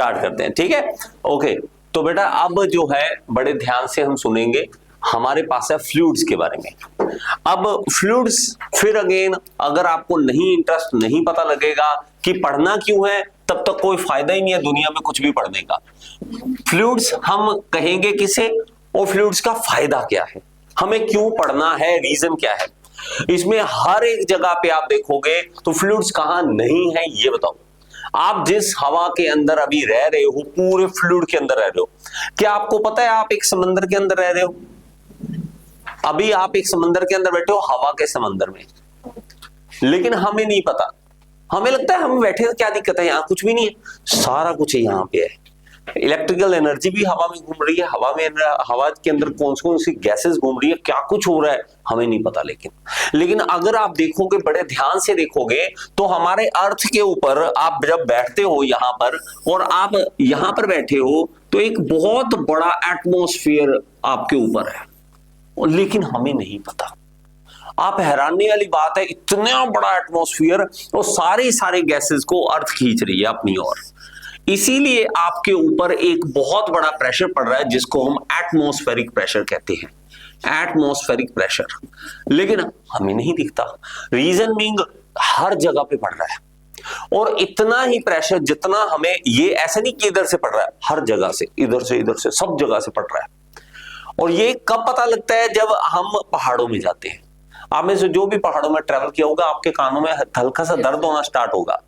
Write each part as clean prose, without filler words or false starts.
Start करते हैं, ठीक है। ओके, तो बेटा अब जो है बड़े ध्यान से हम सुनेंगे, हमारे पास है फ्लूइड्स के बारे में। अब फ्लूइड्स, फिर अगेन अगर आपको नहीं इंटरेस्ट, नहीं पता लगेगा कि पढ़ना क्यों है, तब तक कोई फायदा ही नहीं है दुनिया में कुछ भी पढ़ने का। फ्लूइड्स हम कहेंगे किसे, और फ्लूइड्स का फायदा क्या है, हमें क्यों पढ़ना है, रीजन क्या है। इसमें हर एक जगह पे आप देखोगे तो फ्लूइड्स कहां नहीं है ये बताओ। आप जिस हवा के अंदर अभी रह रहे हो, पूरे फ्लूइड के अंदर रह रहे हो। क्या आपको पता है आप एक समंदर के अंदर रह रहे हो? अभी आप एक समंदर के अंदर बैठे हो, हवा के समंदर में, लेकिन हमें नहीं पता। हमें लगता है हम बैठे हैं, क्या दिक्कत है, यहां कुछ भी नहीं है, सारा कुछ यहां पे है। इलेक्ट्रिकल एनर्जी भी हवा में घूम रही है, हवा के अंदर कौन सी गैसेस घूम रही है, क्या कुछ हो रहा है हमें नहीं पता। लेकिन अगर आप देखोगे, बड़े ध्यान से देखोगे, तो हमारे अर्थ के ऊपर आप जब बैठते हो यहां पर, और आप यहां पर बैठे हो, तो एक बहुत बड़ा एटमॉस्फेयर आपके ऊपर है, लेकिन हमें नहीं पता। आप हैरानी वाली बात है, इतना बड़ा एटमॉस्फेयर और सारे गैसेस को अर्थ खींच रही है अपनी ओर। इसीलिए आपके ऊपर एक बहुत बड़ा प्रेशर पड़ रहा है, जिसको हम एटमॉस्फेरिक प्रेशर कहते हैं, एटमॉस्फेरिक प्रेशर। लेकिन हमें नहीं दिखता, रीजन बीइंग हर जगह पे पड़ रहा है, और इतना ही प्रेशर जितना हमें, ये ऐसा नहीं कि इधर से पड़ रहा है, हर जगह से, इधर से सब जगह से पड़ रहा है। और ये कब पता लगता है, जब हम पहाड़ों में जाते हैं। आप में से जो भी पहाड़ों में ट्रैवल किया होगा, आपके कानों में हल्का सा दर्द होना स्टार्ट होगा,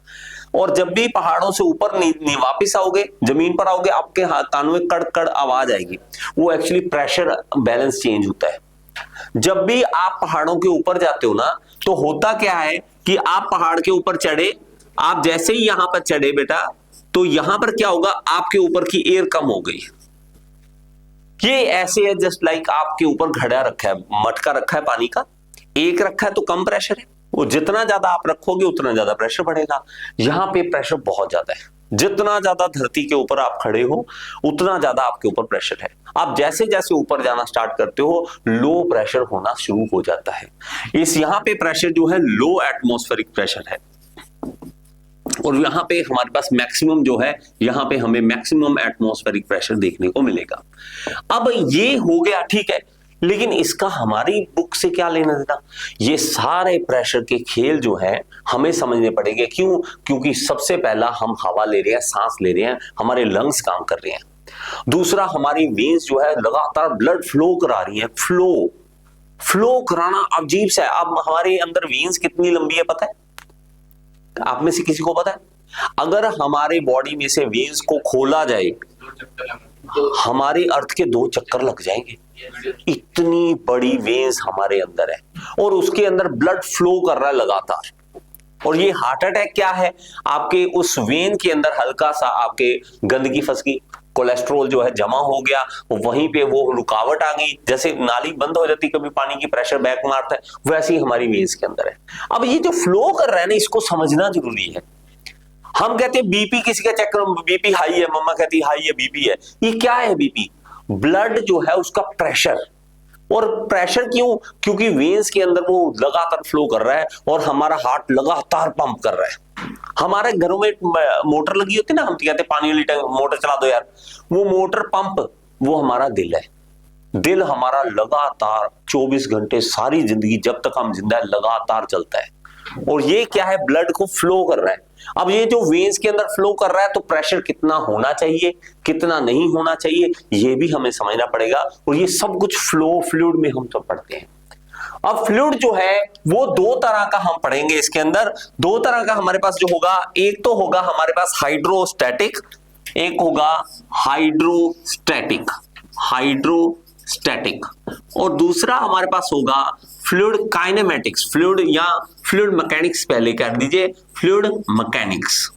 और जब भी पहाड़ों से ऊपर वापिस आओगे, जमीन पर आओगे, आपके कानों में कड़ कड़ आवाज आएगी। वो एक्चुअली प्रेशर बैलेंस चेंज होता है। जब भी आप पहाड़ों के ऊपर जाते हो ना, तो होता क्या है कि आप पहाड़ के ऊपर चढ़े, आप जैसे ही यहां पर चढ़े बेटा, तो यहां पर क्या होगा, आपके ऊपर की एयर कम हो गई। ये ऐसे है जस्ट लाइक आपके ऊपर घड़ा रखा है, मटका रखा है पानी का, एक रखा है तो कम प्रेशर है, वो जितना ज्यादा आप रखोगे उतना ज्यादा प्रेशर बढ़ेगा। यहां पे प्रेशर बहुत ज्यादा है, जितना ज्यादा धरती के ऊपर आप खड़े हो उतना ज्यादा आपके ऊपर प्रेशर है। आप जैसे जैसे ऊपर जाना स्टार्ट करते हो, लो प्रेशर होना शुरू हो जाता है। यहां पे प्रेशर जो है लो एटमॉस्फेरिक प्रेशर है, और यहां पे हमारे पास मैक्सिमम जो है, यहां पे हमें मैक्सिमम एटमॉस्फेरिक प्रेशर देखने को मिलेगा। अब ये हो गया, ठीक है, लेकिन इसका हमारी बुक से क्या लेना देना। ये सारे प्रेशर के खेल जो है हमें समझने पड़ेंगे। क्यों? क्योंकि सबसे पहला हम हवा ले रहे हैं, सांस ले रहे हैं, हमारे लंग्स काम कर रहे हैं। दूसरा, हमारी वेन्स जो है लगातार ब्लड फ्लो करा रही है। फ्लो कराना अजीब सा है। अब हमारे अंदर वेन्स कितनी लंबी है पता है? आप में से किसी को पता है? अगर हमारे बॉडी में से वेन्स को खोला जाए, हमारे अर्थ के 2 चक्कर लग जाएंगे। इतनी बड़ी वेन्स हमारे अंदर है, और उसके अंदर ब्लड फ्लो कर रहा है लगातार। और ये हार्ट अटैक क्या है, आपके उस वेन के अंदर हल्का सा आपके गंदगी फंस गई, कोलेस्ट्रॉल जो है जमा हो गया, वहीं पे वो रुकावट आ गई। जैसे नाली बंद हो जाती, कभी पानी की प्रेशर बैक मारता है, वैसे ही हमारी वेन्स के अंदर है। अब ये जो फ्लो कर रहा है ना, इसको समझना जरूरी है। हम कहते हैं बीपी किसी का चेक करो, बीपी हाई है, मम्मा कहती है हाई है, बीपी है। ये क्या है बीपी? ब्लड जो है उसका प्रेशर। और प्रेशर क्यों? क्योंकि वेन्स के अंदर वो लगातार फ्लो कर रहा है, और हमारा हार्ट लगातार पंप कर रहा है। हमारे घरों में मोटर लगी होती है ना, हम कहते हैं पानी वाली मोटर चला दो यार, वो मोटर पंप, वो हमारा दिल है। दिल हमारा लगातार 24 घंटे, सारी जिंदगी जब तक हम जिंदा है, लगातार चलता है। और ये क्या है? ब्लड को फ्लो कर रहा है। अब ये जो वेन्स के अंदर फ्लो कर रहा है, तो प्रेशर कितना होना चाहिए, कितना नहीं होना चाहिए, ये भी हमें समझना पड़ेगा। और ये सब कुछ फ्लूइड में हम सब पढ़ते हैं। अब फ्लूइड जो है वो 2 तरह का हम पढ़ेंगे इसके अंदर। 2 तरह का हमारे पास जो होगा, एक तो होगा हमारे पास हाइड्रोस्टैटिक, एक होगा हाइड्रोस्टैटिक, और दूसरा हमारे पास होगा फ्लूइड काइनेमेटिक्स, फ्लूइड या फ्लूइड मैकेनिक्स, पहले कर दीजिए फ्लूइड मैकेनिक्स।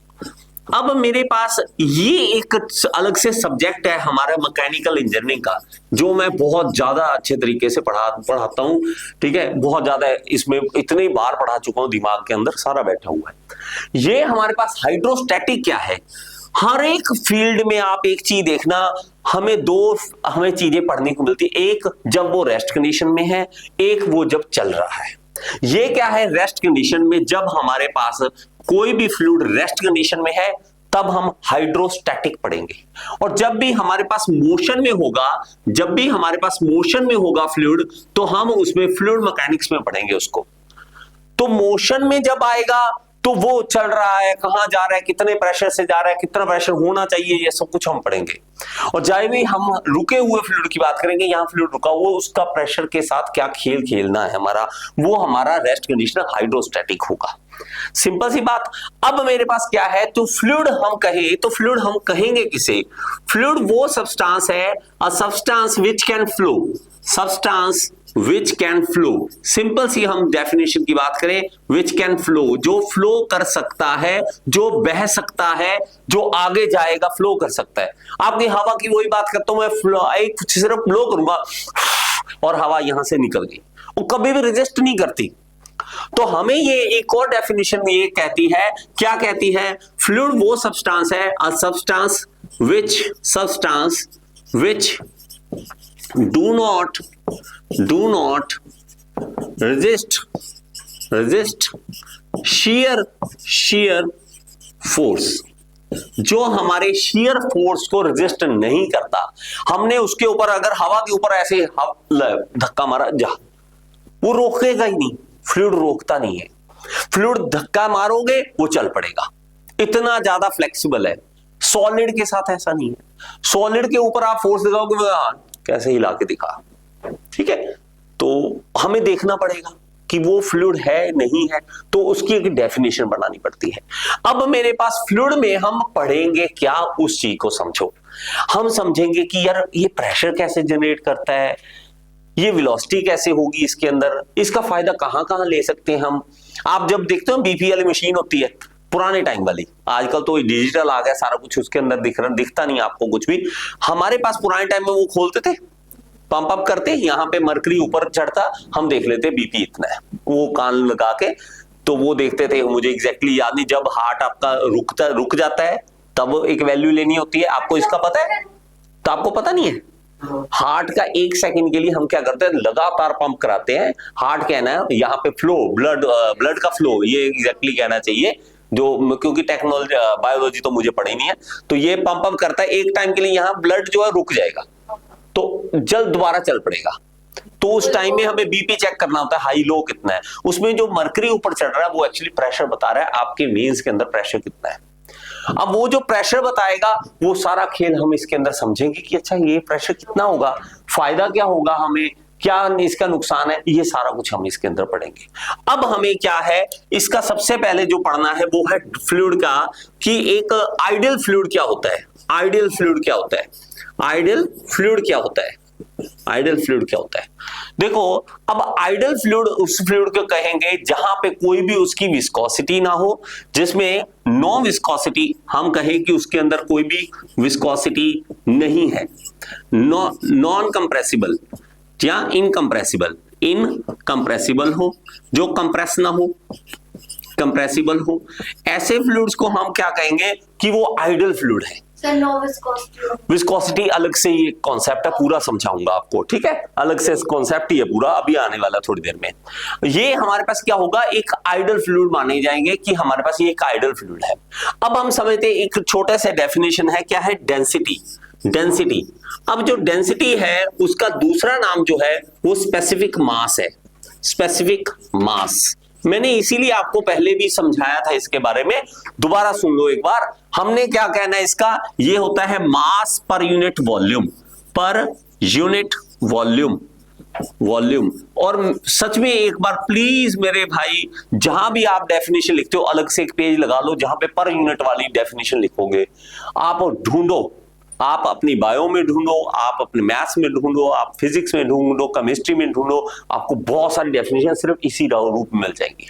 अब मेरे पास ये एक अलग से सब्जेक्ट है हमारा मैकेनिकल इंजीनियरिंग का, जो मैं बहुत ज्यादा अच्छे तरीके से पढ़ाता हूं, ठीक है, बहुत ज्यादा इसमें इतनी बार पढ़ा चुका हूं, दिमाग के अंदर सारा बैठा हुआ है। ये हमारे पास हाइड्रोस्टैटिक क्या है, हर एक फील्ड में आप एक चीज देखना, हमें चीजें पढ़ने को मिलती है। एक जब वो रेस्ट कंडीशन में है, एक वो जब चल रहा है। ये क्या है? रेस्ट कंडीशन में जब हमारे पास कोई भी फ्लूइड रेस्ट कंडीशन में है, तब हम हाइड्रोस्टैटिक पढ़ेंगे। और जब भी हमारे पास मोशन में होगा फ्लूइड, तो हम उसमें फ्लूइड मैकेनिक्स में पढ़ेंगे उसको। तो मोशन में जब आएगा तो वो चल रहा है, कहां जा रहा है, कितने प्रेशर से जा रहा है, कितना प्रेशर होना चाहिए, ये सब कुछ हम पढ़ेंगे। और जब भी हम रुके हुए फ्लूइड की बात करेंगे, यहां फ्लूइड रुका हुआ, उसका प्रेशर के साथ क्या खेल खेलना है हमारा, वो हमारा रेस्ट कंडीशनर हाइड्रोस्टैटिक होगा। सिंपल सी बात। अब मेरे पास क्या है, तो फ्लूइड हम कहें तो फ्लूइड हम कहेंगे किसे? फ्लूइड वो सब्सटेंस है, a substance which can flow, substance which can flow। Simple सी हम डेफिनेशन की बात करें, which can flow, जो फ्लो कर सकता है, जो बह सकता है, जो आगे जाएगा, फ्लो कर सकता है। आपकी हवा की वही बात करता हूं मैं, एक सिर्फ फ्लो करूंगा और हवा यहां से निकल गई, वो कभी भी रेजिस्ट नहीं करती। तो हमें ये एक और डेफिनेशन ये कहती है, क्या कहती है? फ्लूइड वो सब्सटेंस है, a substance which do not resist shear force, जो हमारे shear force को रेजिस्ट नहीं करता। हमने उसके ऊपर अगर हवा के ऊपर ऐसे धक्का मारा, जा, वो रोकेगा ही नहीं, फ्लूइड रोकता नहीं है। फ्लूइड धक्का मारोगे वो चल पड़ेगा, इतना ज्यादा फ्लेक्सिबल है। सॉलिड के साथ ऐसा नहीं है। सॉलिड के ऊपर आप फोर्स लगाओगे, कैसे हिला के दिखा, ठीक है। तो हमें देखना पड़ेगा कि वो फ्लूइड है नहीं है, तो उसकी एक डेफिनेशन बनानी पड़ती है। अब मेरे पास फ्लूइड में हम पढ़ेंगे क्या, उस चीज को समझो। हम समझेंगे कि यार ये प्रेशर कैसे जनरेट करता है, ये वेलोसिटी कैसे होगी इसके अंदर, इसका फायदा कहां कहां ले सकते हैं हम। आप जब देखते हो बीपी वाली मशीन होती है, पुराने टाइम वाली, आजकल तो डिजिटल आ गया सारा कुछ, उसके अंदर दिखता नहीं आपको कुछ भी। हमारे पास पुराने टाइम में वो खोलते थे, पंप अप करते, यहाँ पे मरकरी ऊपर चढ़ता, हम देख लेते बीपी इतना है, वो कान लगा के तो वो देखते थे। मुझे एग्जैक्टली याद नहीं, जब हार्ट आपका रुक जाता है तब एक वैल्यू लेनी होती है। आपको इसका पता है? तो आपको पता नहीं है। हार्ट का 1 सेकंड के लिए हम क्या करते हैं, लगातार पंप कराते हैं। हार्ट कहना है यहाँ पे फ्लो, ब्लड का फ्लो, ये एग्जैक्टली कहना चाहिए, जो क्योंकि टेक्नोलॉजी बायोलॉजी तो मुझे पढ़ी नहीं है। तो ये पंप करता है, एक टाइम के लिए यहाँ ब्लड जो है रुक जाएगा, तो जल्द दोबारा चल पड़ेगा। तो उस टाइम में हमें बीपी चेक करना होता है, हाई लो कितना है। उसमें जो मरकरी ऊपर चढ़ रहा है वो एक्चुअली प्रेशर बता रहा है, आपके वेन्स के अंदर प्रेशर कितना है। अब वो जो प्रेशर बताएगा, वो सारा खेल हम इसके अंदर समझेंगे कि अच्छा ये प्रेशर कितना होगा, फायदा क्या होगा हमें, क्या इसका नुकसान है, ये सारा कुछ हम इसके अंदर पढ़ेंगे। अब हमें क्या है, इसका सबसे पहले जो पढ़ना है वो है फ्लूइड का, कि एक आइडियल फ्लूइड क्या होता है। आइडियल फ्लूइड क्या होता है? आइडियल फ्लूइड क्या होता है? आइडियल फ्लूइड क्या होता है? देखो, अब आइडियल फ्लूइड उस फ्लूइड को कहेंगे जहां पे कोई भी उसकी विस्कोसिटी ना हो, जिसमें नो विस्कोसिटी, हम कहें कि उसके अंदर कोई भी विस्कोसिटी नहीं है, नॉन कंप्रेसिबल या इनकंप्रेसिबल हो, जो कंप्रेस ना हो, कंप्रेसिबल हो, ऐसे फ्लूइड्स को हम क्या कहेंगे कि वो आइडियल फ्लूइड है। विस्कोसिटी अलग से ये कॉन्सेप्ट है, पूरा समझाऊंगा आपको, ठीक है। अलग से कॉन्सेप्ट ही है पूरा, अभी आने वाला थोड़ी देर में। ये हमारे पास क्या होगा, एक आइडियल फ्लूइड माने जाएंगे कि हमारे पास ये एक आइडियल फ्लूइड है। अब हम समझते हैं, एक छोटा सा डेफिनेशन है, क्या है? डेंसिटी। डेंसिटी, अब जो डेंसिटी है उसका दूसरा नाम जो है वो स्पेसिफिक मास है। स्पेसिफिक मास मैंने इसीलिए आपको पहले भी समझाया था इसके बारे में, दोबारा सुन लो एक बार। हमने क्या कहना है इसका, ये होता है mass per unit volume, per unit volume. और सच में एक बार प्लीज मेरे भाई, जहां भी आप डेफिनेशन लिखते हो अलग से एक पेज लगा लो, जहां पे पर यूनिट वाली डेफिनेशन लिखोगे, आप ढूंढो, आप अपनी बायो में ढूंढो, आप अपने मैथ्स में ढूंढो, आप फिजिक्स में ढूंढो, केमिस्ट्री में ढूंढो, आपको बहुत सारी डेफिनेशन सिर्फ इसी रूप में मिल जाएंगी।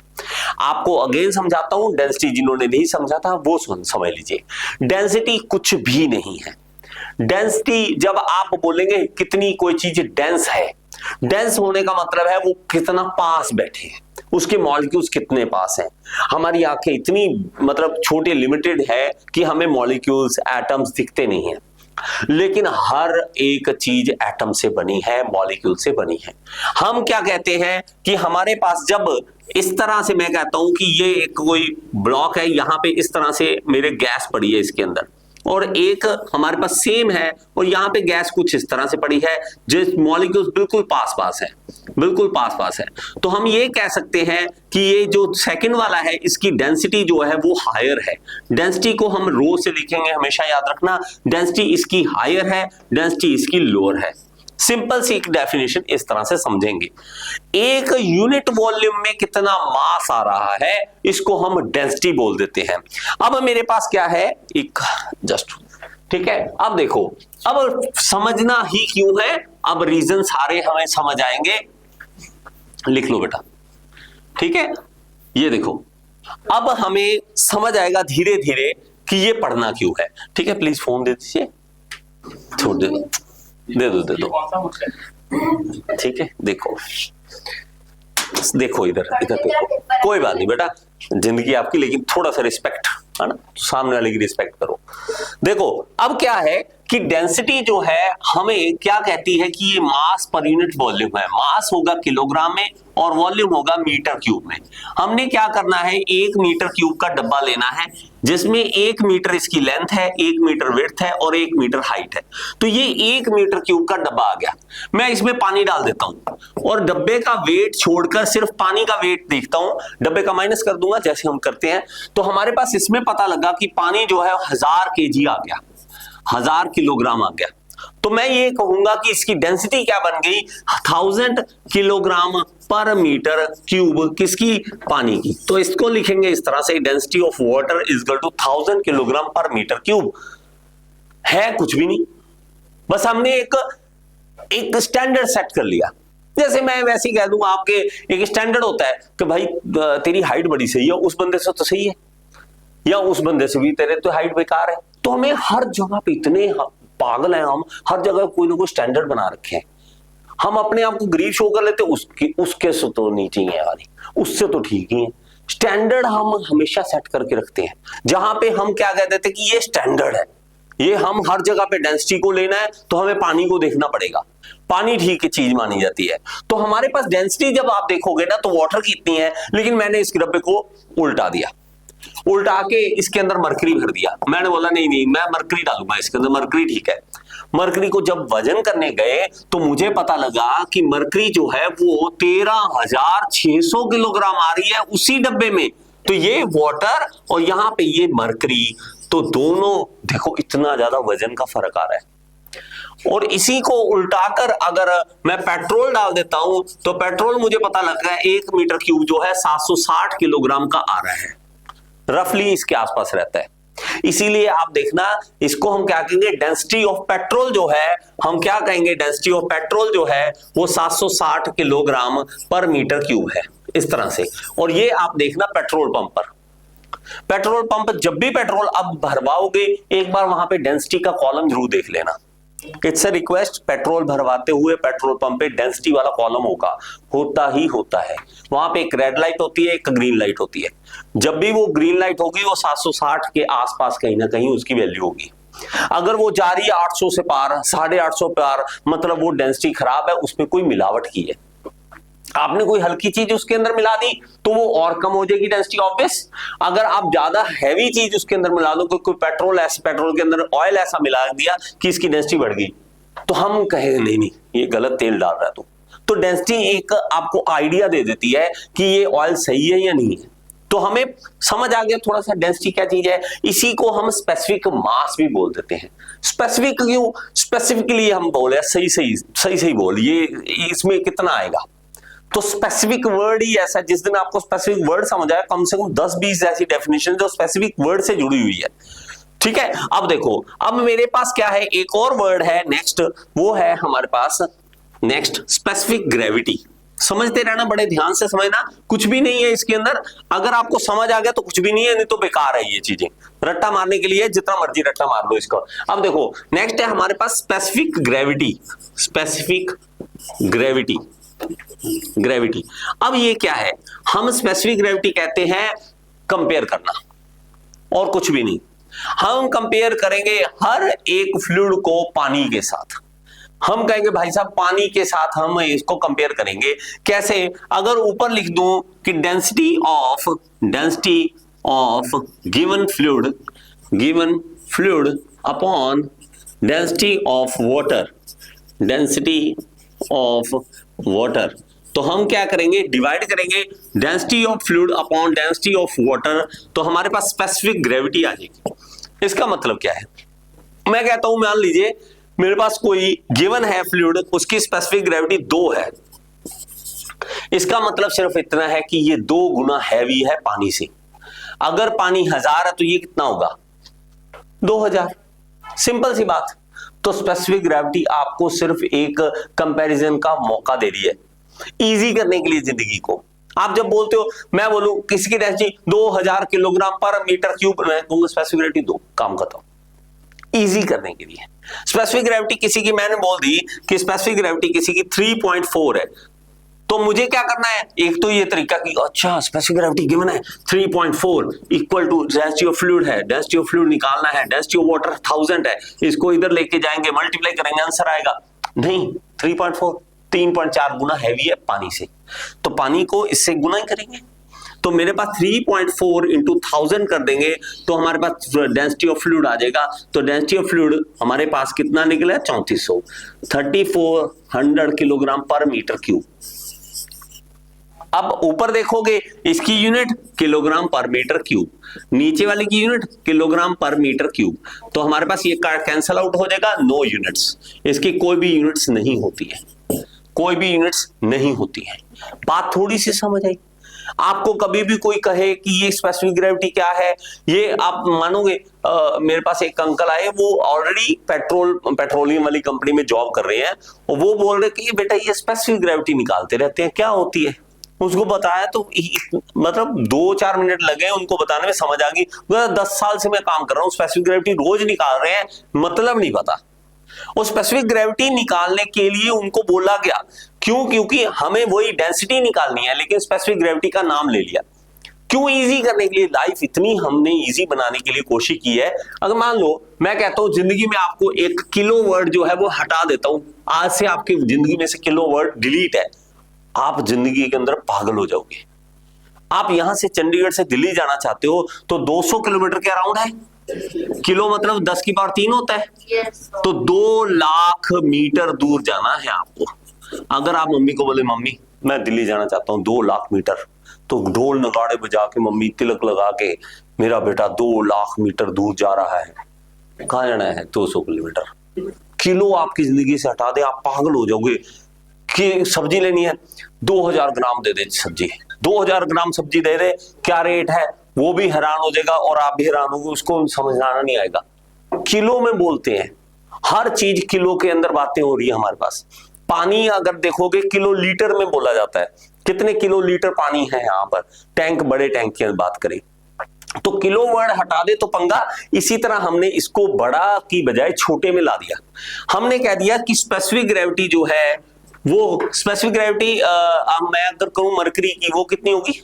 आपको अगेन समझाता हूं, डेंसिटी जिन्होंने नहीं समझा था वो समझ लीजिए। डेंसिटी कुछ भी नहीं है। डेंसिटी, जब आप बोलेंगे कितनी कोई चीज डेंस है, डेंस होने का मतलब है वो कितना पास बैठे हैं, उसके मॉलिक्यूल्स कितने पास हैं। हमारी आंखें इतनी मतलब छोटे लिमिटेड है कि हमें मॉलिक्यूल्स, एटम्स दिखते नहीं हैं। लेकिन हर एक चीज एटम से बनी है, मॉलिक्यूल से बनी है। हम क्या कहते हैं कि हमारे पास जब इस तरह से, मैं कहता हूं कि ये एक कोई ब्लॉक है, यहां पे इस तरह से मेरे गैस पड़ी है इसके अंदर, और एक हमारे पास सेम है और यहां पे गैस कुछ इस तरह से पड़ी है, जिस मॉलिक्यूल्स बिल्कुल पास पास है, बिल्कुल पास पास है। तो हम ये कह सकते हैं कि ये जो सेकंड वाला है इसकी डेंसिटी जो है वो हायर है। डेंसिटी को हम रो से लिखेंगे, हमेशा याद रखना, डेंसिटी इसकी हायर है, डेंसिटी इसकी लोअर है। सिंपल सी एक डेफिनेशन इस तरह से समझेंगे। एक यूनिट वॉल्यूम में कितना मास आ रहा है इसको हम डेंसिटी बोल देते हैं। अब मेरे पास क्या है, एक जस्ट, ठीक है। अब देखो, अब समझना ही क्यों है, अब रीजन सारे हमें समझ आएंगे। लिख लो बेटा, ठीक है। ये देखो, अब हमें समझ आएगा धीरे धीरे कि ये पढ़ना क्यों है। ठीक है, प्लीज फोन दे दीजिए, छोड़ दे दो, ठीक है। देखो देखो, इधर देखो, कोई बात नहीं बेटा, जिंदगी आपकी, लेकिन थोड़ा सा रिस्पेक्ट है ना, सामने वाले की रिस्पेक्ट करो। देखो अब क्या है कि डेंसिटी जो है हमें क्या कहती है कि ये मास पर यूनिट वॉल्यूम है। मास होगा किलोग्राम में और वॉल्यूम होगा मीटर क्यूब में। हमने क्या करना है, 1 मीटर क्यूब का डब्बा लेना है जिसमें 1 मीटर इसकी लेंथ है, 1 मीटर विड्थ है और 1 मीटर हाइट है। तो ये 1 मीटर क्यूब का डब्बा आ गया। मैं इसमें पानी डाल देता हूं और डब्बे का वेट छोड़कर सिर्फ पानी का वेट देखता हूं, डब्बे का माइनस कर दूंगा जैसे हम करते हैं। तो हमारे पास इसमें पता लगा कि पानी जो है 1000 केजी आ गया, 1000 किलोग्राम आ गया। तो मैं ये कहूंगा कि इसकी डेंसिटी क्या बन गई, 1000 किलोग्राम पर मीटर क्यूब, किसकी, पानी की। तो इसको लिखेंगे इस तरह से, density of water is equal to 1000 kilogram पर मीटर क्यूब। है कुछ भी नहीं, बस हमने एक स्टैंडर्ड सेट कर लिया। जैसे मैं वैसे ही कह दूं, आपके एक स्टैंडर्ड होता है कि भाई तेरी हाइट बड़ी सही है, उस बंदे से तो सही है, या उस बंदे से भी तेरे तो हाइट बेकार है। तो हमें हर जगह पे इतने पागल हैं हम, हर जगह कोई ना कोई स्टैंडर्ड बना रखे हैं। हम अपने आप को गरीब शो कर लेते, उसके से तो नीचे ही है यार, उससे तो ठीक ही है। स्टैंडर्ड हम हमेशा सेट करके रखते हैं, जहां पे हम क्या कह देते हैं कि ये स्टैंडर्ड है, ये हम हर जगह पे डेंसिटी को लेना है तो हमें पानी को देखना पड़ेगा, पानी ठीक है चीज मानी जाती है। तो हमारे पास डेंसिटी जब आप देखोगे ना तो वाटर की इतनी है, लेकिन मैंने इस डब्बे को उल्टा दिया, उल्टा के इसके अंदर मरकरी भर दिया। मैंने बोला नहीं नहीं, मैं मरकरी डालूंगा इसके अंदर, मरकरी ठीक है। मरकरी को जब वजन करने गए तो मुझे पता लगा कि मरकरी जो है वो 13,600 किलोग्राम आ रही है उसी डब्बे में। तो ये वाटर और यहां पे ये मरकरी, तो दोनों देखो इतना ज्यादा वजन का फर्क आ रहा है। और इसी को उल्टाकर अगर मैं पेट्रोल डाल देता हूं तो पेट्रोल मुझे पता लग रहा है 1 मीटर क्यूब जो है 760 किलोग्राम का आ रहा है, रफली इसके आसपास रहता है। इसीलिए आप देखना, इसको हम क्या कहेंगे, डेंसिटी ऑफ पेट्रोल जो है, हम क्या कहेंगे, डेंसिटी ऑफ पेट्रोल जो है वो 760 किलोग्राम पर मीटर क्यूब है, इस तरह से। और ये आप देखना पेट्रोल पंप पर, पेट्रोल पंप जब भी पेट्रोल अब भरवाओगे एक बार वहां पे डेंसिटी का कॉलम जरूर देख लेना। इट्स अ रिक्वेस्ट, पेट्रोल भरवाते हुए पेट्रोल पंप पे डेंसिटी वाला कॉलम होता ही होता है। वहां पे एक रेड लाइट होती है, एक ग्रीन लाइट होती है। जब भी वो ग्रीन लाइट होगी वो 760 के आसपास कहीं ना कहीं उसकी वैल्यू होगी। अगर वो जा रही है 800 से पार, 850 पार, मतलब वो डेंसिटी खराब है, उसमें कोई मिलावट की है। आपने कोई हल्की चीज उसके अंदर मिला दी तो वो और कम हो जाएगी डेंसिटी, ऑब्वियस। अगर आप ज्यादा हैवी चीज उसके अंदर मिला दो, कोई पेट्रोल के अंदर ऑयल ऐसा मिला दिया कि इसकी डेंसिटी बढ़ गई, तो हम कहेंगे नहीं नहीं ये गलत तेल डाल रहा है। तो डेंसिटी एक आपको आइडिया दे देती है कि ये ऑयल सही है या नहीं है। तो हमें समझ आ गया थोड़ा सा डेंसिटी क्या चीज है। इसी को हम स्पेसिफिक मास भी बोल देते हैं। स्पेसिफिक क्यों, स्पेसिफिकली हम बोले सही बोल, ये इसमें कितना आएगा। तो स्पेसिफिक वर्ड ही ऐसा, जिस दिन आपको स्पेसिफिक वर्ड समझ आया, कम से कम 10-20 ऐसी डेफिनेशन जो स्पेसिफिक वर्ड से जुड़ी हुई है। ठीक है, अब देखो, अब मेरे पास क्या है, एक और वर्ड है नेक्स्ट, वो है हमारे पास नेक्स्ट स्पेसिफिक ग्रेविटी। समझते रहना, बड़े ध्यान से समझना, कुछ भी नहीं है इसके अंदर। अगर आपको समझ आ गया तो कुछ भी नहीं है, नहीं तो बेकार है ये चीजें। रट्टा मारने के लिए जितना मर्जी रट्टा मार दो इसका। अब देखो नेक्स्ट है हमारे पास स्पेसिफिक ग्रेविटी। स्पेसिफिक ग्रेविटी, अब ये क्या है, हम स्पेसिफिक ग्रेविटी कहते हैं कंपेयर करना और कुछ भी नहीं। हम कंपेयर करेंगे हर एक फ्लूइड को पानी के साथ। हम कहेंगे भाई साहब पानी के साथ हम इसको कंपेयर करेंगे कैसे? अगर ऊपर लिख दूं कि density of given fluid upon density of water, तो हम क्या करेंगे? डिवाइड करेंगे density of fluid upon density of water, तो हमारे पास स्पेसिफिक ग्रेविटी आ जाएगी। इसका मतलब क्या है? मैं कहता हूं मान लीजिए मेरे पास कोई गिवन है फ्लूइड, उसकी स्पेसिफिक ग्रेविटी 2 है। इसका मतलब सिर्फ इतना है कि ये 2 गुना हैवी है पानी से। अगर पानी 1000 है तो ये कितना होगा? 2000। सिंपल सी बात। तो स्पेसिफिक ग्रेविटी आपको सिर्फ एक कंपैरिजन का मौका दे रही है, इजी करने के लिए जिंदगी को। आप जब बोलते हो, मैं बोलूं किसी की डेंसिटी 2000 किलोग्राम पर मीटर क्यूब, मैं कहूंगा स्पेसिफिक ग्रेविटी 2, काम खत्म। इजी करने के लिए स्पेसिफिक ग्रेविटी किसी की, मैंने बोल दी कि स्पेसिफिक ग्रेविटी किसी की 3.4 है, तो मुझे क्या करना है? एक तो ये तरीका कि अच्छा स्पेसिफिक ग्रेविटी गिवन है 3.4 equal to density of fluid है, डेंसिटी ऑफ फ्लूइड निकालना है, डेंसिटी ऑफ वाटर 1000 है, इसको इधर लेके जाएंगे, मल्टीप्लाई करेंगे, आंसर आएगा। नहीं, 3.4 3.4 गुना हैवी है पानी से, तो पानी को इससे गुना ही करेंगे। तो मेरे पास 3.4 इंटू 1000 कर देंगे तो हमारे पास डेंसिटी ऑफ फ्लूइड आ जाएगा। तो डेंसिटी ऑफ फ्लूइड हमारे पास कितना निकला? 3400, 3400 किलोग्राम पर मीटर क्यूब। अब ऊपर देखोगे इसकी यूनिट किलोग्राम पर मीटर क्यूब, नीचे वाले की यूनिट किलोग्राम पर मीटर क्यूब, तो हमारे पास ये कैंसल आउट हो जाएगा, नो यूनिट्स। इसकी कोई भी यूनिट्स नहीं होती है, कोई भी यूनिट्स नहीं होती है। बात थोड़ी सी समझ आई? आपको कभी भी कोई कहे कि ये स्पेसिफिक ग्रेविटी क्या है, ये आप मानोगे? मेरे पास एक अंकल आए, वो ऑलरेडी पेट्रोलियम वाली कंपनी में जॉब कर रहे हैं, और वो बोल रहे कि बेटा ये स्पेसिफिक ग्रेविटी निकालते रहते हैं, क्या होती है? उसको बताया तो मतलब 2-4 मिनट लगे उनको बताने में, समझ आ गई। 10 साल से मैं काम कर रहा हूँ, स्पेसिफिक ग्रेविटी रोज निकाल रहे हैं, मतलब नहीं पता। और स्पेसिफिक ग्रेविटी निकालने के लिए उनको बोला गया, क्यों? क्योंकि हमें वही डेंसिटी निकालनी है, लेकिन स्पेसिफिक ग्रेविटी का नाम ले लिया। क्यों? इजी करने के लिए। लाइफ इतनी हमने इजी बनाने के लिए कोशिश की है। अगर मान लो मैं कहता हूं जिंदगी में आपको 1 किलो वर्ड जो है वो हटा देता हूं, आज से आपकी जिंदगी में से किलो वर्ड डिलीट है, आप जिंदगी के अंदर पागल हो जाओगे। आप यहां से चंडीगढ़ से दिल्ली जाना चाहते हो तो 200 किलोमीटर के अराउंड है। किलो मतलब 10 की पावर 3 होता है। तो 2 लाख मीटर दूर जाना है आपको। अगर आप मम्मी को बोले मम्मी मैं दिल्ली जाना चाहता हूँ 2 लाख मीटर, तो ढोल नगाड़े बजा के मम्मी तिलक लगा के मेरा बेटा 2 लाख मीटर दूर जा रहा है, कहाँ जाना है? 200 किलोमीटर। किलो आपकी जिंदगी से हटा दे, आप पागल हो जाओगे। कि सब्जी लेनी है, 2000 ग्राम दे दे सब्जी, 2000 ग्राम सब्जी दे दे, क्या रेट है? वो भी हैरान हो जाएगा और आप भी हैरान होगे, उसको समझना नहीं आएगा। किलो में बोलते हैं, हर चीज किलो के अंदर बातें हो रही है हमारे पास। पानी अगर देखोगे किलो लीटर में बोला जाता है, कितने किलो लीटर पानी है यहाँ पर। टैंक, बड़े टैंक की बात करें तो किलो वर्ड हटा दे तो पंगा। इसी तरह हमने इसको बड़ा की बजाय छोटे में ला दिया। हमने कह दिया कि स्पेसिफिक ग्रेविटी जो है वो स्पेसिफिक ग्रेविटी मैं अगर कहूं मरकरी की, वो कितनी होगी?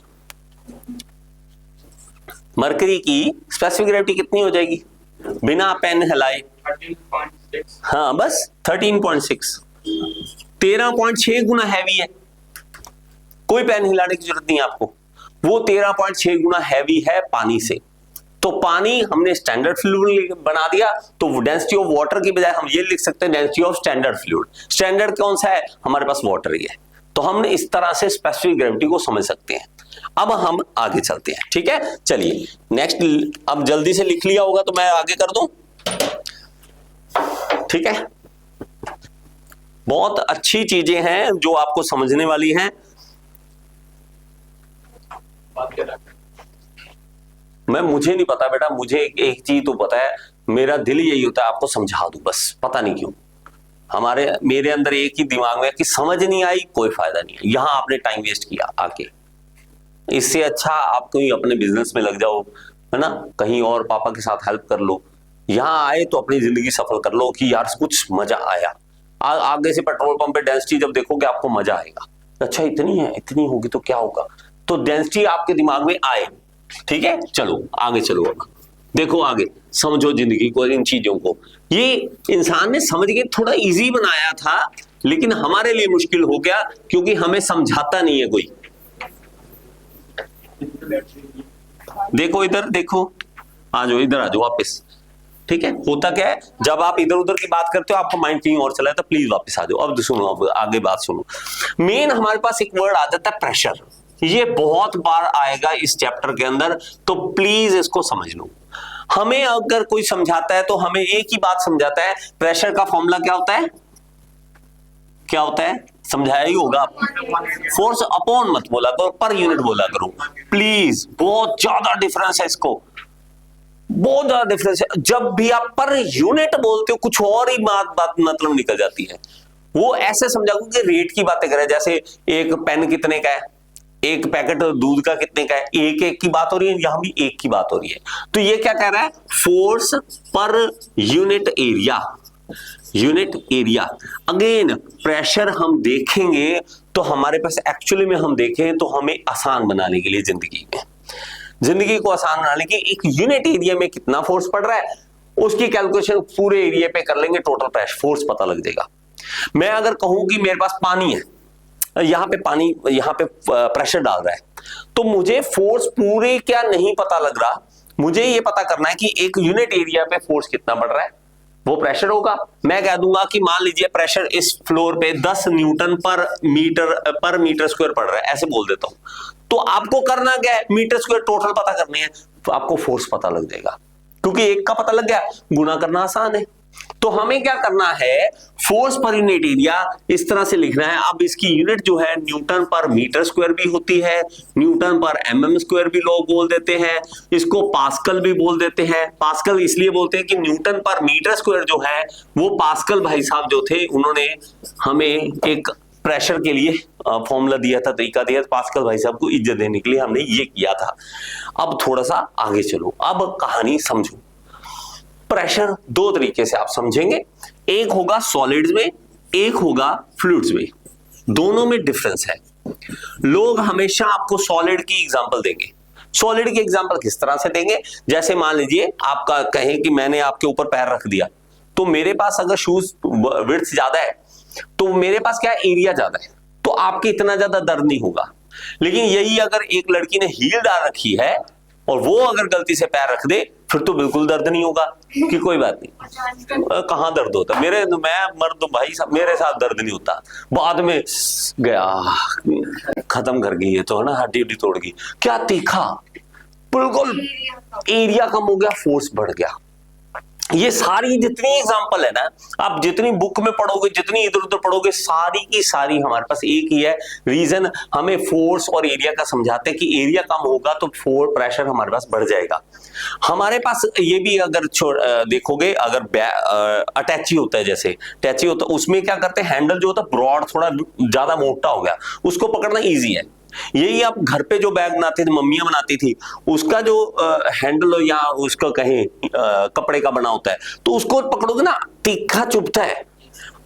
मरकरी की स्पेसिफिक ग्रेविटी कितनी हो जाएगी बिना पेन हिलाए? 13.6। हाँ बस 13.6, 13.6 गुना हैवी है। कोई पेन हिलाने की जरूरत नहीं है आपको, वो 13.6 गुना हैवी है पानी से। तो पानी हमने स्टैंडर्ड फ्लूइड बना दिया, तो डेंसिटी ऑफ वाटर की बजाय हम ये लिख सकते हैं density of standard fluid. Standard कौन सा है? हमारे पास वाटर ही है। तो हमने इस तरह से स्पेसिफिक ग्रेविटी को समझ सकते हैं। अब हम आगे चलते हैं, ठीक है? चलिए नेक्स्ट, अब जल्दी से लिख लिया होगा तो मैं आगे कर दूं, ठीक है? बहुत अच्छी चीजें हैं जो आपको समझने वाली हैं। मुझे नहीं पता बेटा, मुझे एक चीज तो पता है, मेरा दिल यही होता है आपको समझा दूं, बस पता नहीं क्यों मेरे अंदर एक ही दिमाग में कि समझ नहीं आई कोई फायदा नहीं है, यहां आपने टाइम वेस्ट किया आके। इससे अच्छा आप कोई अपने बिजनेस में लग जाओ, है ना, कहीं और पापा के साथ हेल्प कर लो। यहां आए तो अपनी जिंदगी सफल कर लो कि यार कुछ मजा आया। आगे से पेट्रोल पंप पे डेंसिटी जब देखोगे आपको मजा आएगा, अच्छा इतनी है, इतनी होगी तो क्या होगा। तो डेंसिटी आपके दिमाग में आए, ठीक है? चलो आगे चलो। अब देखो आगे समझो जिंदगी को, इन चीजों को। ये इंसान ने समझ के थोड़ा इजी बनाया था, लेकिन हमारे लिए मुश्किल हो गया क्योंकि हमें समझाता नहीं है कोई। देखो इधर देखो, आ जाओ इधर, आ जाओ वापस। ठीक है, होता क्या है जब आप इधर उधर की बात करते हो आपका माइंड कहीं और चला है, तो प्लीज वापस आ जाओ। अब सुनो, अब आगे बात सुनो। मेन हमारे पास एक वर्ड आ जाता है प्रेशर। ये बहुत बार आएगा इस चैप्टर के अंदर, तो प्लीज इसको समझ लो। हमें अगर कोई समझाता है तो हमें एक ही बात समझाता है, प्रेशर का फॉर्मूला क्या होता है, क्या होता है, समझाया ही होगा। फोर्स अपॉन मत बोला करो, पर यूनिट बोला करो प्लीज। बहुत ज्यादा डिफरेंस है इसको, बहुत ज्यादा डिफरेंस है। जब भी आप पर यूनिट बोलते हो कुछ और ही बात मतलब निकल जाती है। वो ऐसे समझा कि रेट की बातें करें, जैसे एक पेन कितने का है, एक पैकेट दूध का कितने का है, एक एक की बात हो रही है, यहां भी एक की बात हो रही है। तो ये क्या कह रहा है, force per unit area, unit area. Again pressure हम देखेंगे तो हमारे पास एक्चुअली में हम देखें तो हमें आसान बनाने के लिए जिंदगी को आसान बनाने की, एक यूनिट एरिया में कितना फोर्स पड़ रहा है उसकी कैलकुलेशन पूरे एरिया पे कर लेंगे, टोटल प्रेशर फोर्स पता लग जाएगा। मैं अगर कहूं कि मेरे पास पानी है, यहां पे पानी, यहां पे प्रेशर डाल रहा है, तो मुझे फोर्स पूरे क्या नहीं पता लग रहा, मुझे ये पता करना है कि एक यूनिट एरिया पे फोर्स कितना बढ़ रहा है, वो प्रेशर होगा। मैं कह दूंगा कि मान लीजिए प्रेशर इस फ्लोर पे 10 न्यूटन पर मीटर स्क्वायर पड़ रहा है, ऐसे बोल देता हूं। तो आपको करना क्या है, मीटर स्क्वायर टोटल पता करनी है, तो आपको फोर्स पता लग जाएगा, क्योंकि एक का पता लग गया, गुना करना आसान है। तो हमें क्या करना है, फोर्स पर यूनिट एरिया इस तरह से लिखना है। अब इसकी यूनिट जो है न्यूटन पर मीटर स्क्वायर भी होती है, न्यूटन पर एमएम स्क्वायर भी लोग बोल देते हैं, इसको पास्कल भी बोल देते हैं। पास्कल इसलिए बोलते हैं कि न्यूटन पर मीटर स्क्वायर जो है वो पास्कल भाई साहब जो थे उन्होंने हमें एक प्रेशर के लिए फॉर्मूला दिया था, तरीका दिया था, पास्कल भाई साहब को इज्जत देने के लिए हमने ये किया था। अब थोड़ा सा आगे चलो, अब कहानी समझो। प्रेशर दो तरीके से आप समझेंगे, एक होगा सॉलिड्स में, एक होगा फ्लूइड्स में। दोनों में डिफरेंस है। लोग हमेशा आपको सॉलिड की एग्जांपल देंगे। सॉलिड की एग्जांपल किस तरह से देंगे, जैसे मान लीजिए आपका कहें कि मैंने आपके ऊपर पैर रख दिया, तो मेरे पास अगर शूज विड्थ ज्यादा है तो मेरे पास क्या एरिया ज्यादा है, तो आपके इतना ज्यादा दर्द नहीं होगा। लेकिन यही अगर एक लड़की ने हील डाल रखी है और वो अगर गलती से पैर रख दे, फिर तो बिल्कुल दर्द नहीं होगा कि कोई बात नहीं। कहां दर्द होता, मैं मर्द भाई साहब, मेरे साथ दर्द नहीं होता, बाद में गया खत्म कर गई है तो है ना, हड्डी हड्डी तोड़ गई, क्या तीखा, बिल्कुल एरिया कम हो गया, फोर्स बढ़ गया। ये सारी जितनी एग्जांपल है ना, आप जितनी बुक में पढ़ोगे, जितनी इधर उधर पढ़ोगे, सारी की सारी हमारे पास एक ही है रीजन, हमें फोर्स और एरिया का समझाते हैं कि एरिया कम होगा तो प्रेशर हमारे पास बढ़ जाएगा। हमारे पास ये भी अगर देखोगे, अगर अटैची होता है, जैसे अटैची होता है उसमें क्या करते हैं, हैंडल जो होता है ब्रॉड, थोड़ा ज्यादा मोटा हो गया, उसको पकड़ना ईजी है। यही आप घर पे जो बैग बनाते थे, मम्मियां बनाती थी, उसका जो हैंडल या उसका कहें कपड़े का बना होता है, तो उसको पकड़ोगे ना, तीखा चुभता है,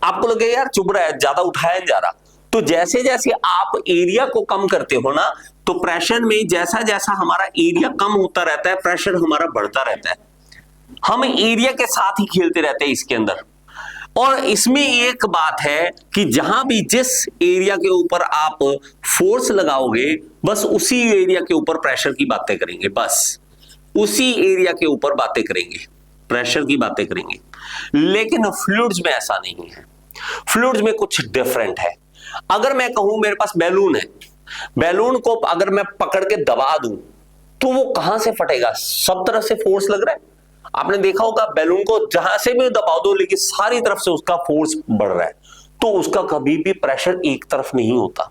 आपको लगे यार चुभ रहा है, ज्यादा उठाया नहीं जा रहा। तो जैसे जैसे आप एरिया को कम करते हो ना, तो प्रेशर में जैसा जैसा हमारा एरिया कम होता रहता है, प्रेशर हमारा बढ़ता रहता है। हम एरिया के साथ ही खेलते रहते हैं इसके अंदर। और इसमें एक बात है कि जहां भी जिस एरिया के ऊपर आप फोर्स लगाओगे, बस उसी एरिया के ऊपर प्रेशर की बातें करेंगे, बस उसी एरिया के ऊपर बातें करेंगे, प्रेशर की बातें करेंगे। लेकिन फ्लूइड्स में ऐसा नहीं है। फ्लूइड्स में कुछ डिफरेंट है। अगर मैं कहूं मेरे पास बैलून है, बैलून को अगर मैं पकड़ के दबा दूं तो वो कहां से फटेगा, सब तरफ से फोर्स लग रहा है। आपने देखा होगा बैलून को जहां से भी दबा दो, लेकिन सारी तरफ से उसका फोर्स बढ़ रहा है, तो उसका कभी भी प्रेशर एक तरफ नहीं होता।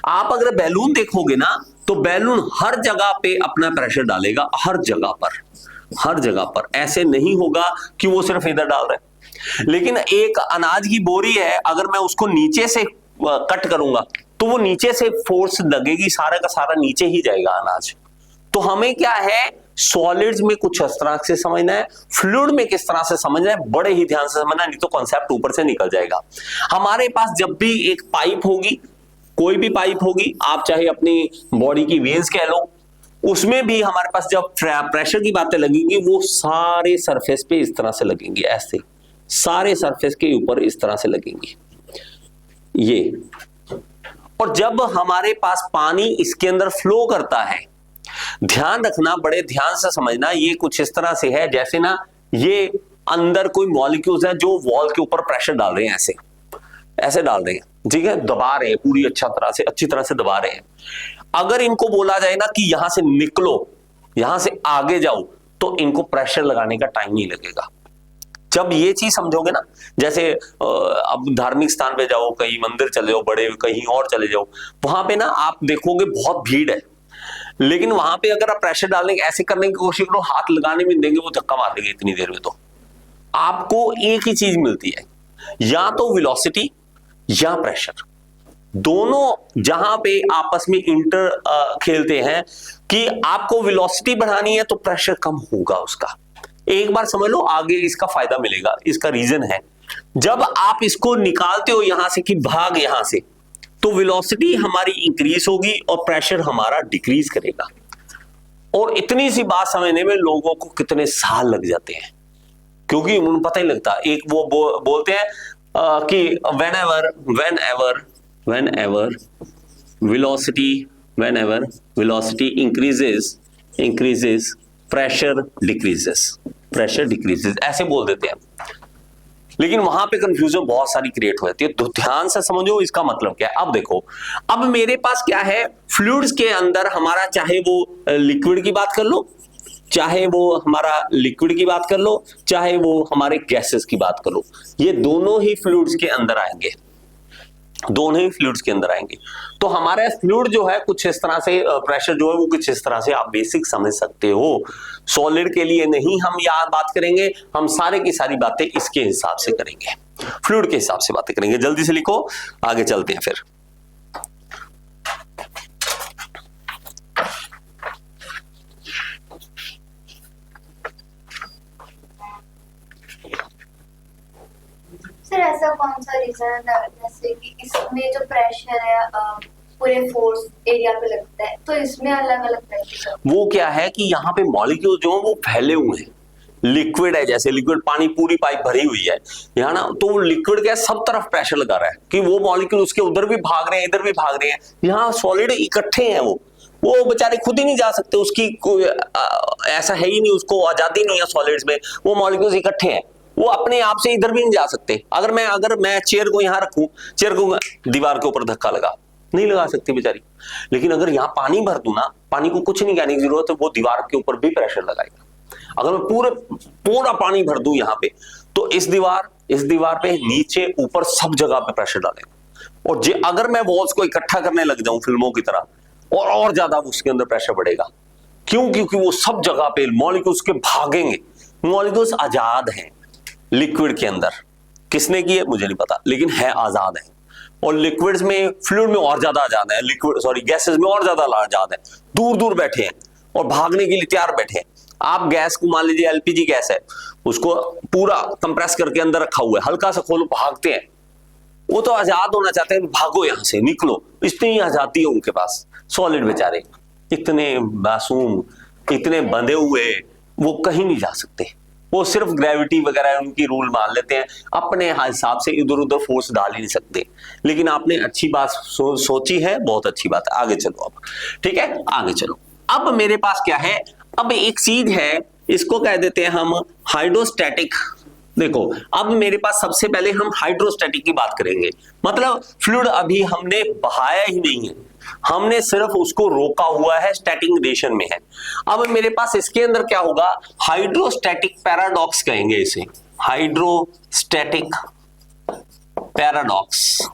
आप अगर बैलून देखोगे ना, तो बैलून हर जगह पे अपना प्रेशर डालेगा, हर जगह पर ऐसे नहीं होगा कि वो सिर्फ इधर डाल रहा है। लेकिन एक अनाज की बोरी है, अगर मैं उसको नीचे से कट करूंगा तो वो नीचे से फोर्स लगेगी, सारा का सारा नीचे ही जाएगा अनाज। तो हमें क्या है, सॉलिड्स में कुछ इस तरह से समझना है, फ्लूइड में किस तरह से समझना है, बड़े ही ध्यान से समझना, नहीं तो कॉन्सेप्ट ऊपर से निकल जाएगा। हमारे पास जब भी एक पाइप होगी, कोई भी पाइप होगी, आप चाहे अपनी बॉडी की वेन्स कह लो, उसमें भी हमारे पास जब प्रेशर की बातें लगेंगी वो सारे सरफेस पे इस तरह से लगेंगी, ऐसे सारे सरफेस के ऊपर इस तरह से लगेंगी ये। और जब हमारे पास पानी इसके अंदर फ्लो करता है, ध्यान रखना, बड़े ध्यान से समझना, ये कुछ इस तरह से है जैसे ना ये अंदर कोई मॉलिक्यूल्स है जो वॉल के ऊपर प्रेशर डाल रहे हैं, ऐसे ऐसे डाल रहे हैं, ठीक है, दबा रहे हैं पूरी अच्छी तरह से दबा रहे हैं। अगर इनको बोला जाए ना कि यहां से निकलो, यहां से आगे जाओ, तो इनको प्रेशर लगाने का टाइम नहीं लगेगा। जब ये चीज समझोगे ना, जैसे अब धार्मिक स्थान पे जाओ, कहीं मंदिर चले जाओ, बड़े कहीं और चले जाओ, वहां पे ना आप देखोगे बहुत भीड़ है, लेकिन वहां पे अगर आप प्रेशर डालने ऐसे करने की कोशिश करो, हाथ लगाने में देंगे, वो धक्का मार देंगे इतनी देर में। तो आपको एक ही चीज मिलती है, या तो वेलोसिटी या प्रेशर, दोनों जहां पे आपस में इंटर खेलते हैं कि आपको वेलोसिटी बढ़ानी है तो प्रेशर कम होगा उसका। एक बार समझ लो, आगे इसका फायदा मिलेगा। इसका रीजन है, जब आप इसको निकालते हो यहां से कि भाग यहां से, तो वेलोसिटी हमारी इंक्रीज होगी और प्रेशर हमारा डिक्रीज करेगा। और इतनी सी बात समझने में लोगों को कितने साल लग जाते हैं, क्योंकि उन्हें पता ही लगता। एक वो बोलते हैं कि whenever velocity increases pressure decreases, ऐसे बोल देते हैं। लेकिन वहां पे कंफ्यूजन बहुत सारी क्रिएट हो जाती है, तो ध्यान से समझो इसका मतलब क्या है। अब देखो, अब मेरे पास क्या है, फ्लूइड्स के अंदर हमारा, चाहे वो लिक्विड की बात कर लो, चाहे वो हमारा लिक्विड की बात कर लो, चाहे वो हमारे गैसेस की बात कर लो, ये दोनों ही फ्लूइड्स के अंदर आएंगे, दोनों ही फ्लूइड्स के अंदर आएंगे। तो हमारा फ्लूइड जो है कुछ इस तरह से, प्रेशर जो है वो कुछ इस तरह से आप बेसिक समझ सकते हो। सॉलिड के लिए नहीं हम यहाँ बात करेंगे, हम सारे की सारी बातें इसके हिसाब से करेंगे, फ्लूइड के हिसाब से बातें करेंगे। जल्दी से लिखो, आगे चलते हैं फिर। सर ऐसा कौन सा रीजन है जैसे कि इसमें जो प्रेशर है पूरे फोर्स एरिया पे लगता है, तो इसमें अलग अलग प्रेशर? वो क्या है कि यहाँ पे मॉलिक्यूल जो है वो फैले हुए हैं, लिक्विड है, जैसे लिक्विड पानी पूरी पाइप भरी हुई है यहाँ ना, तो लिक्विड क्या सब तरफ प्रेशर लगा रहा है कि वो मॉलिक्यूल उसके उधर भी भाग रहे हैं, इधर भी भाग रहे हैं। यहाँ सॉलिड इकट्ठे हैं, वो बेचारे खुद ही नहीं जा सकते, उसकी कोई ऐसा है ही नहीं, उसको आजादी नहीं है सॉलिड्स में, वो मॉलिक्यूल्स इकट्ठे हैं, वो अपने आप से इधर भी नहीं जा सकते। अगर मैं चेयर को यहाँ रखूं, चेयर को दीवार के ऊपर धक्का नहीं लगा सकती बेचारी। लेकिन अगर यहाँ पानी भर दूं ना, पानी को कुछ नहीं कहने की जरूरत है, वो दीवार के ऊपर भी प्रेशर लगाएगा। अगर मैं पूरा पानी भर दूं यहाँ पे, तो इस दीवार पे नीचे ऊपर सब जगह पे प्रेशर डालेगा। और अगर मैं वॉल्स को इकट्ठा करने लग जाऊं फिल्मों की तरह, और ज्यादा उसके अंदर प्रेशर बढ़ेगा। क्यों? क्योंकि वो सब जगह पे मॉलिक्यूल्स के भागेंगे। मॉलिक्यूल्स आजाद हैं लिक्विड के अंदर, किसने की है मुझे नहीं पता, लेकिन है आजाद है। और लिक्विड्स में, फ्लूइड में और ज्यादा आजाद है, गैसेस में और ज्यादा आजाद है, दूर दूर बैठे हैं और भागने के लिए तैयार बैठे हैं। आप गैस को मान लीजिए एलपीजी गैस है, उसको पूरा कंप्रेस करके अंदर रखा हुआ है, हल्का सा खोलो भागते हैं। वो तो आजाद होना चाहते हैं, भागो यहां से, निकलो, इतनी आजादी है उनके पास। सॉलिड बेचारे इतने मासूम, इतने बंधे हुए, वो कहीं नहीं जा सकते। वो सिर्फ ग्रेविटी वगैरह उनकी रूल मान लेते हैं, अपने हिसाब से इधर उधर फोर्स डाल ही नहीं सकते। लेकिन आपने अच्छी बात सोची है, बहुत अच्छी बात है। आगे चलो अब, ठीक है, आगे चलो। अब मेरे पास क्या है, अब एक चीज है, इसको कह देते हैं हम हाइड्रोस्टैटिक। देखो, अब मेरे पास सबसे पहले हम हाइड्रोस्टैटिक की बात करेंगे। मतलब फ्लूइड अभी हमने बहाया ही नहीं है, हमने सिर्फ उसको रोका हुआ है, स्टैटिक कंडीशन में है। अब मेरे पास इसके अंदर क्या होगा, हाइड्रोस्टैटिक पैराडॉक्स कहेंगे इसे, हाइड्रोस्टैटिक पैराडॉक्स।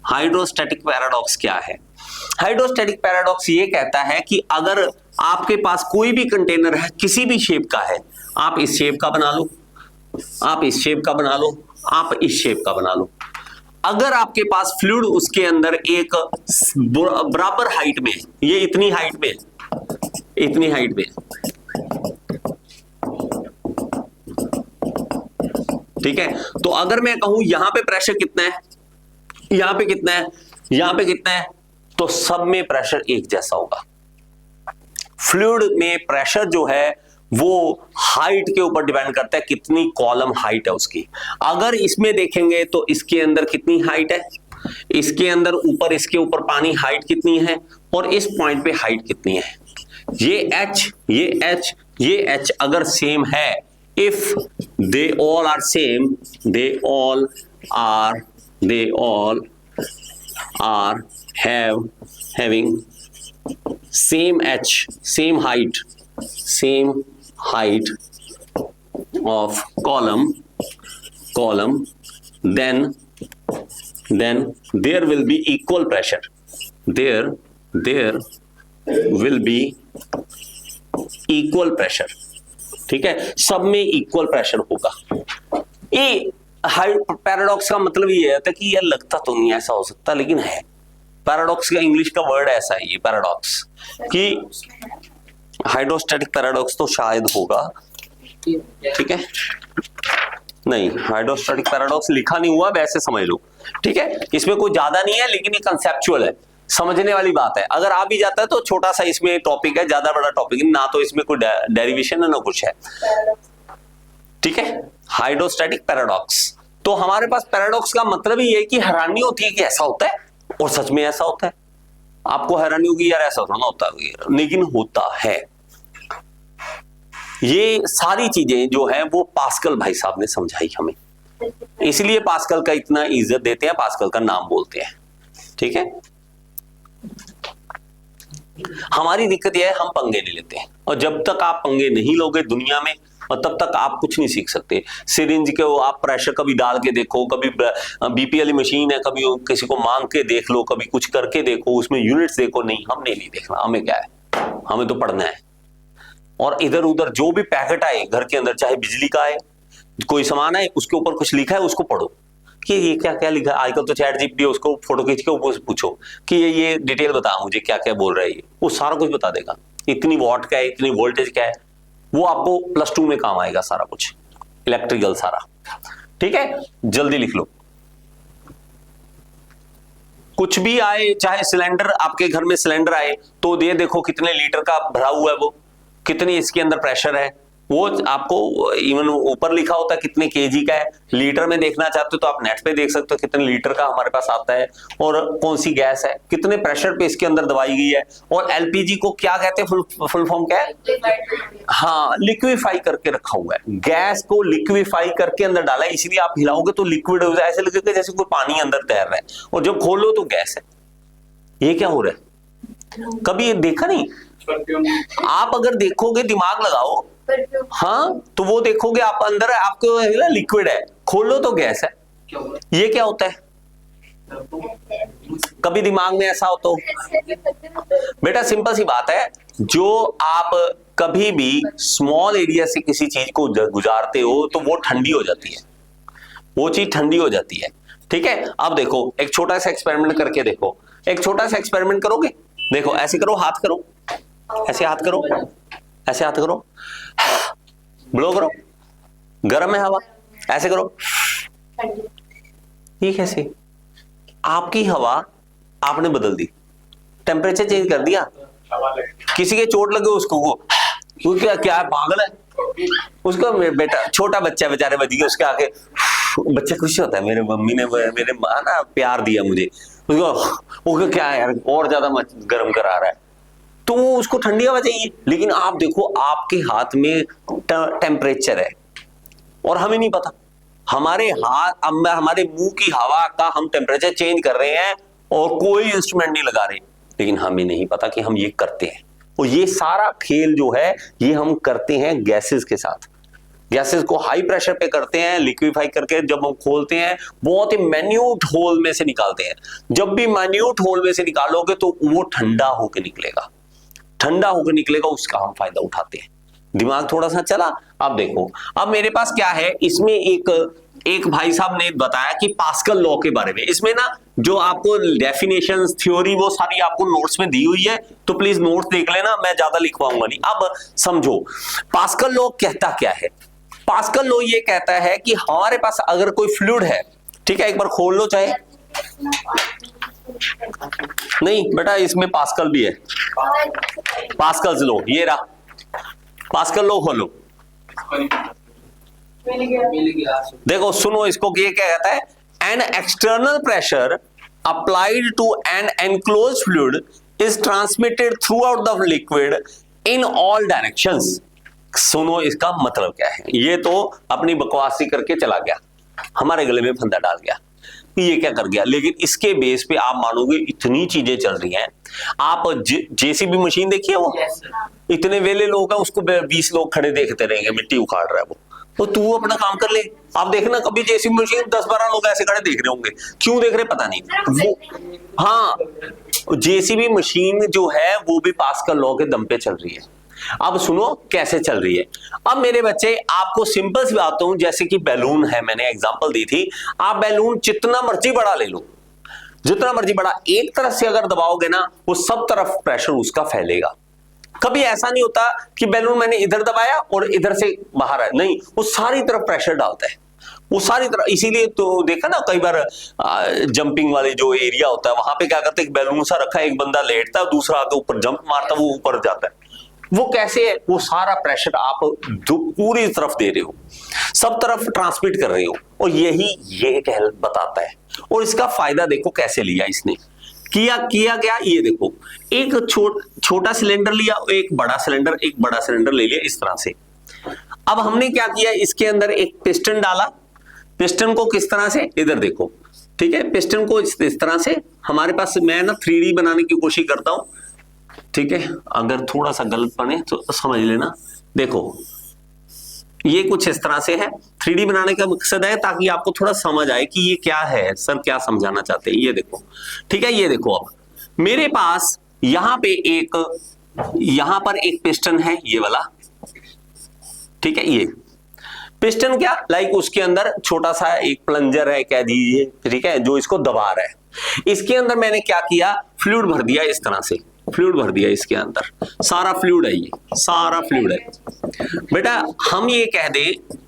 हाइड्रोस्टैटिक पैराडॉक्स क्या है? हाइड्रोस्टैटिक पैराडॉक्स ये कहता है कि अगर आपके पास कोई भी कंटेनर है, किसी भी शेप का है, आप इस शेप का बना लो, आप इस शेप का बना लो, आप इस शेप का बना लो। अगर आपके पास फ्लूइड उसके अंदर एक बराबर हाइट में, ये इतनी हाइट में, इतनी हाइट में, ठीक है, तो अगर मैं कहूं यहां पे प्रेशर कितना है, यहां पे कितना है, यहां पे कितना है, तो सब में प्रेशर एक जैसा होगा। फ्लूइड में प्रेशर जो है वो हाइट के ऊपर डिपेंड करता है, कितनी कॉलम हाइट है उसकी। अगर इसमें देखेंगे तो इसके अंदर कितनी हाइट है, इसके अंदर ऊपर, इसके ऊपर पानी हाइट कितनी है, और इस पॉइंट पे हाइट कितनी है। ये H, ये H, ये H अगर सेम है, if they all are same, they all are having same H, same height of column, then there will be equal pressure. There will be equal pressure. ठीक है, सब में इक्वल प्रेशर होगा। ये paradox का मतलब ये होता है कि यार लगता तो नहीं ऐसा हो सकता, लेकिन है। पैराडॉक्स का इंग्लिश का वर्ड ऐसा है, ये पैराडॉक्स, कि हाइड्रोस्टैटिक पैराडॉक्स तो शायद होगा, ठीक है, नहीं हाइड्रोस्टैटिक पैराडॉक्स लिखा नहीं हुआ, वैसे समझ लो, ठीक है। इसमें कोई ज्यादा नहीं है, लेकिन ये कंसेप्चुअल है, समझने वाली बात है। अगर आ भी जाता है तो छोटा सा इसमें टॉपिक है, ज्यादा बड़ा टॉपिक ना, तो इसमें कोई डेरिवेशन है ना कुछ है, ठीक है। हाइड्रोस्टैटिक पैराडॉक्स, तो हमारे पास पैराडॉक्स का मतलब ही है कि हैरानी होती है कि ऐसा होता है, और सच में ऐसा होता है। आपको हैरानी होगी यार ऐसा थोड़ा होता है, लेकिन होता है। ये सारी चीजें जो है वो पास्कल भाई साहब ने समझाई हमें, इसलिए पास्कल का इतना इज्जत देते हैं, पास्कल का नाम बोलते हैं, ठीक है। हमारी दिक्कत यह है हम पंगे नहीं लेते हैं, और जब तक आप पंगे नहीं लोगे दुनिया में, और तब तक आप कुछ नहीं सीख सकते। सिरिंज के आप प्रेशर कभी डाल के देखो, कभी बीपी वाली मशीन है, कभी किसी को मांग के देख लो, कभी कुछ करके देखो, उसमें यूनिट्स देखो, नहीं हमने नहीं देखना, हमें क्या है, हमें तो पढ़ना है। और इधर उधर जो भी पैकेट आए घर के अंदर, चाहे बिजली का आए, कोई सामान आए, उसके ऊपर कुछ लिखा है उसको पढ़ो कि ये क्या क्या लिखा है। आजकल तो चैट जीपीटी, उसको फोटो खींच के ऊपर पूछो कि ये डिटेल बता मुझे क्या क्या बोल रहा है, ये वो सारा कुछ बता देगा। इतनी वॉट का है, इतनी वोल्टेज क्या है, वो आपको +2 में काम आएगा सारा कुछ, इलेक्ट्रिकल सारा, ठीक है। जल्दी लिख लो, कुछ भी आए, चाहे सिलेंडर आपके घर में सिलेंडर आए, तो ये देखो कितने लीटर का भरा हुआ है, वो कितनी इसके अंदर प्रेशर है, वो आपको इवन ऊपर लिखा होता है कितने केजी का है। लीटर में देखना चाहते हो तो आप नेट पे देख सकते हो कितने लीटर का हमारे पास आता है, और कौन सी गैस है, कितने प्रेशर पे इसके अंदर दवाई गई है। और एलपीजी को क्या कहते हैं, फुल फॉर्म क्या है, हाँ, लिक्विफाई करके रखा हुआ है। गैस को लिक्विफाई करके अंदर डाला है, इसलिए आप हिलाओगे तो लिक्विड हो जाए, ऐसे लगेगा जैसे कोई पानी अंदर तैर रहा है, और जब खोलो तो गैस है। ये क्या हो रहा है, कभी ये देखा नहीं आप? अगर देखोगे, दिमाग लगाओ, हाँ, तो वो देखोगे आप अंदर आपको लिक्विड है, खोलो तो गैस है। ये क्या होता है, कभी दिमाग में ऐसा हो तो? बेटा सिंपल सी बात है, जो आप कभी भी स्मॉल एरिया से किसी चीज को गुजारते हो तो वो ठंडी हो जाती है, वो चीज ठंडी हो जाती है, ठीक है। अब देखो एक छोटा सा एक्सपेरिमेंट करके देखो, एक छोटा सा एक्सपेरिमेंट करोगे, देखो ऐसे करो, हाथ करो, ऐसे हाथ करो, ऐसे हाथ करो, ब्लो करो, गर्म है हवा, ऐसे करो, ये कैसे? आपकी हवा आपने बदल दी, टेम्परेचर चेंज कर दिया। किसी के चोट लगे उसको, वो क्या क्या पागल है, उसको बेटा छोटा बच्चा बेचारे बच गया, उसके आगे बच्चा खुश होता है, मेरे मम्मी ने, मेरे माँ ना प्यार दिया मुझे, उसको क्या है यार और ज्यादा गर्म करा रहा है, तो उसको ठंडी हवा चाहिए। लेकिन आप देखो आपके हाथ में टेम्परेचर है और हमें नहीं पता, हमारे हाथ, हमारे मुंह की हवा का हम टेम्परेचर चेंज कर रहे हैं और कोई इंस्ट्रूमेंट नहीं लगा रहे, लेकिन हमें नहीं पता कि हम ये करते हैं। और ये सारा खेल जो है ये हम करते हैं गैसेस के साथ। गैसेस को हाई प्रेशर पे करते हैं, लिक्विफाई करके जब हम खोलते हैं बहुत ही मैन्यूट होल में से निकालते हैं। जब भी मैन्यूट होल में से निकालोगे तो वो ठंडा होकर निकलेगा, ठंडा होकर निकलेगा, उसका हम फायदा उठाते हैं। दिमाग थोड़ा सा चला। अब देखो, अब मेरे पास क्या है, इसमें एक भाई साहब ने बताया कि पास्कल लॉ के बारे में। इसमें ना जो आपको डेफिनेशंस, थ्योरी, वो सारी आपको नोट्स में दी हुई है, तो प्लीज नोट्स देख लेना, मैं ज्यादा लिखवाऊंगा नहीं। अब समझो पास्कल लॉ कहता क्या है। पास्कल लॉ ये कहता है कि हमारे पास अगर कोई फ्लूइड है, ठीक है, एक बार खोल लो चाहे, नहीं बेटा, इसमें पास्कल भी है। पास्कल्स लो, ये रहा पास्कल, लो खोलो। देखो सुनो इसको, ये क्या कहता है, an external pressure applied to an enclosed fluid is transmitted throughout the liquid in all directions. सुनो इसका मतलब क्या है। ये तो अपनी बकवासी करके चला गया, हमारे गले में फंदा डाल गया, ये क्या कर गया। लेकिन इसके बेस पे आप मानोगे इतनी चीजें चल रही हैं। आप जेसीबी मशीन देखिए, वो इतने वेले लोग हैं, उसको 20 लोग खड़े देखते रहेंगे, मिट्टी उखाड़ रहा है वो, तो तू अपना काम कर ले। आप देखना कभी जेसीबी मशीन 10-12 लोग ऐसे खड़े देख रहे होंगे, क्यों देख रहे पता नहीं वो। हाँ, जेसीबी मशीन जो है वो भी पास्कल लॉ के दम पे चल रही है। अब सुनो कैसे चल रही है। अब मेरे बच्चे आपको सिंपल सी बात हूं, जैसे कि बैलून है, मैंने एग्जांपल दी थी। आप बैलून जितना मर्जी बड़ा ले लो, जितना मर्जी बड़ा, एक तरफ से अगर दबाओगे ना वो सब तरफ प्रेशर उसका फैलेगा। कभी ऐसा नहीं होता कि बैलून मैंने इधर दबाया और इधर से बाहर आया, नहीं, वो सारी तरफ प्रेशर डालता है, वो सारी तरफ। इसीलिए तो देखा ना कई बार जंपिंग वाले जो एरिया होता है वहां पे क्या करते हैं, बैलून सा रखा है, एक बंदा लेटता है, दूसरा आके ऊपर जंप मारता है, वो ऊपर जाता है। वो कैसे है, वो सारा प्रेशर आप पूरी तरफ दे रहे हो, सब तरफ ट्रांसमिट कर रहे हो, और यही ये बताता है। और इसका फायदा देखो कैसे लिया इसने, किया क्या, ये देखो, एक छोटा सिलेंडर लिया, एक बड़ा सिलेंडर ले लिया इस तरह से। अब हमने क्या किया, इसके अंदर एक पिस्टन डाला। पिस्टन को किस तरह से, इधर देखो, ठीक है, पिस्टन को इस तरह से, हमारे पास, मैं ना 3D बनाने की कोशिश करता हूं, ठीक है, अगर थोड़ा सा गलत बने तो समझ लेना। देखो ये कुछ इस तरह से है। 3D बनाने का मकसद है ताकि आपको थोड़ा समझ आए कि ये क्या है, सर क्या समझाना चाहते हैं। ये देखो, ठीक है, ये देखो, अब मेरे पास यहां पर एक पिस्टन है, ये वाला, ठीक है, ये पिस्टन क्या, लाइक उसके अंदर छोटा सा एक प्लंजर है कह दीजिए, ठीक है, जो इसको दबा रहा है। इसके अंदर मैंने क्या किया, फ्लूइड भर दिया, इस तरह से फ्लूइड भर दिया इसके अंदर, सारा फ्लूइड है, ये सारा फ्लूइड है। बेटा हम ये कह दे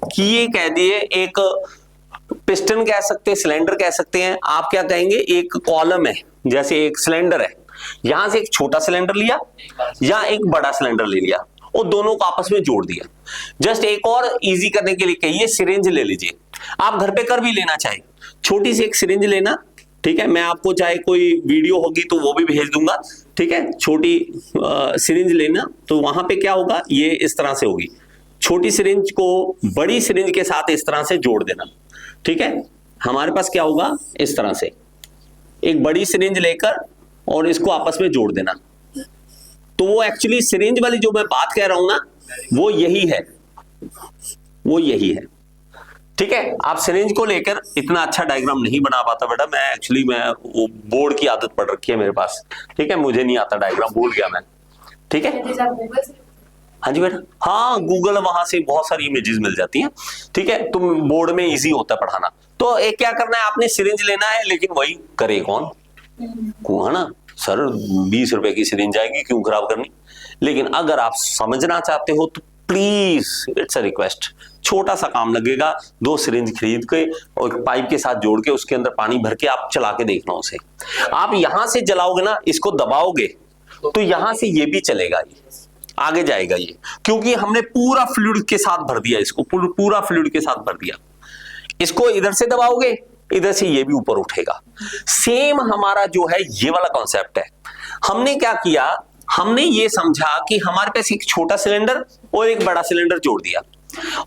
कि ये कह दिए एक पिस्टन कह सकते हैं, सिलेंडर कह सकते हैं, आप क्या कहेंगे, एक कॉलम है, जैसे एक सिलेंडर है, यहां से एक छोटा सिलेंडर लिया या एक बड़ा सिलेंडर ले लिया और दोनों को आपस में जोड़ दिया। जस्ट एक और इजी करने के लिए कहिए, सिरिंज ले लीजिए, आप घर पे कर भी लेना चाहे, छोटी सी एक सिरिंज लेना, ठीक है, मैं आपको चाहे कोई वीडियो होगी तो वो भी भेज दूंगा, ठीक है, छोटी सिरिंज लेना, तो वहां पे क्या होगा, ये इस तरह से होगी, छोटी सिरिंज को बड़ी सिरिंज के साथ इस तरह से जोड़ देना, ठीक है, हमारे पास क्या होगा, इस तरह से एक बड़ी सिरिंज लेकर और इसको आपस में जोड़ देना। तो वो एक्चुअली सिरिंज वाली जो मैं बात कह रहा हूं ना, वो यही है, वो यही है, ठीक है। आप सिरिंज को लेकर इतना अच्छा डायग्राम नहीं बना पाता बेटा, मैं वो बोर्ड की आदत पड़ रखी है मेरे पास, ठीक है, मुझे नहीं आता डायग्राम, भूल गया मैं, ठीक है। हाँ जी बेटा, हाँ गूगल, वहां से बहुत सारी इमेजेस मिल जाती हैं, ठीक है, तो बोर्ड में इजी होता है पढ़ाना। तो एक क्या करना है, आपने सिरिंज लेना है, लेकिन वही करे कौन, है ना सर, 20 रुपए की सिरिंज आएगी, क्यों खराब करनी। लेकिन अगर आप समझना चाहते हो तो प्लीज, इट्स अ रिक्वेस्ट, छोटा सा काम लगेगा, 2 सिरिंज खरीद के और पाइप के साथ जोड़ के उसके अंदर पानी भर के आप चला के देखना उसे। आप यहां से जलाओगे ना, इसको दबाओगे तो यहां से ये भी चलेगा, ये आगे जाएगा ये, क्योंकि हमने पूरा फ्लूइड के साथ भर दिया, इसको पूरा फ्लूइड के साथ भर दिया। इसको इधर से दबाओगे, इधर से ये भी ऊपर उठेगा। सेम हमारा जो है ये वाला कॉन्सेप्ट है। हमने क्या किया, हमने ये समझा कि हमारे पास एक छोटा सिलेंडर और एक बड़ा सिलेंडर जोड़ दिया,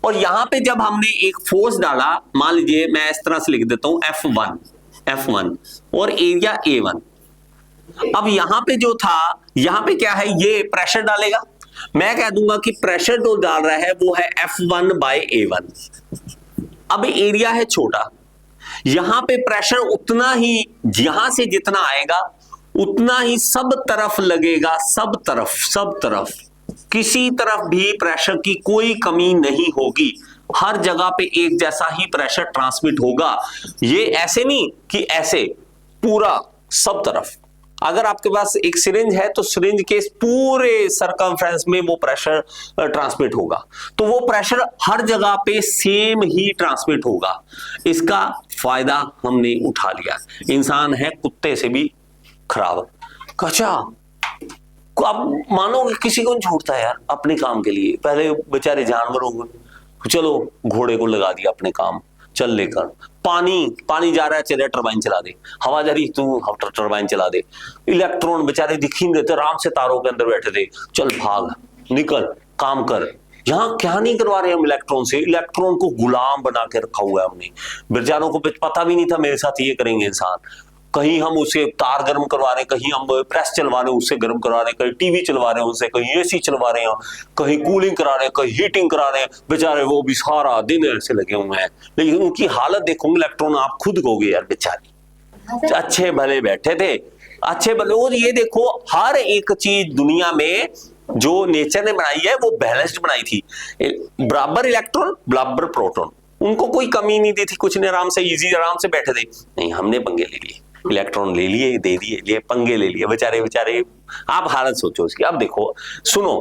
और यहां पे जब हमने एक फोर्स डाला, मान लीजिए मैं इस तरह से लिख देता हूं F1 और एरिया A1। अब यहां पे जो था, यहां पे क्या है, ये प्रेशर डालेगा, मैं कह दूंगा कि प्रेशर जो डाल रहा है वो है F1/A1। अब एरिया है छोटा, यहां पे प्रेशर उतना ही, यहां से जितना आएगा उतना ही सब तरफ लगेगा, सब तरफ किसी तरफ भी प्रेशर की कोई कमी नहीं होगी, हर जगह पे एक जैसा ही प्रेशर ट्रांसमिट होगा। ये ऐसे नहीं कि ऐसे पूरा सब तरफ। अगर आपके पास एक सिरिंज है तो सिरिंज के पूरे सरकमफ्रेंस में वो प्रेशर ट्रांसमिट होगा, तो वो प्रेशर हर जगह पे सेम ही ट्रांसमिट होगा। इसका फायदा हमने उठा लिया। इंसान है कुत्ते से भी खराब। अच्छा, आप मानो कि किसी को नहीं छोड़ता यार अपने काम के लिए, पहले बेचारे जानवर होंगे, चलो घोड़े को लगा दिया अपने काम, चल लेकर। पानी जा रहा है, चले टरबाइन चला दे, हवा जा रही तू टरबाइन चला दे। इलेक्ट्रॉन बेचारे दिख ही नहीं देते, आराम से तारों के अंदर बैठे थे, चल भाग निकल काम कर। यहाँ क्या नहीं करवा रहे हम इलेक्ट्रॉन से, इलेक्ट्रॉन को गुलाम बना के रखा हुआ है हमने। बेचारों को पता भी नहीं था मेरे साथ ये करेंगे इंसान। कहीं हम उसे तार गर्म करवा रहे हैं, कहीं हम प्रेस चलवा रहे हैं उससे गर्म करवा रहे हैं, कहीं टीवी चलवा रहे हैं उससे, कहीं एसी चलवा रहे हैं, कहीं कूलिंग करा रहे हैं, कहीं हीटिंग करा रहे हैं। बेचारे वो भी सारा दिन ऐसे लगे हुए हैं, लेकिन उनकी हालत देखोगे इलेक्ट्रॉन, आप खुद कहोगे यार बेचारी अच्छे भले बैठे थे, अच्छे भले। और ये देखो हर एक चीज दुनिया में जो नेचर ने बनाई है वो बैलेंस्ड बनाई थी, बराबर इलेक्ट्रॉन बराबर प्रोटॉन, उनको कोई कमी नहीं दी थी, कुछ ने आराम से इजी आराम से बैठे थे। नहीं, हमने पंगे ले लिए, इलेक्ट्रॉन ले लिए, दे दिए, ये पंगे ले लिए, बेचारे। आप हालत सोचो इसकी। अब देखो सुनो,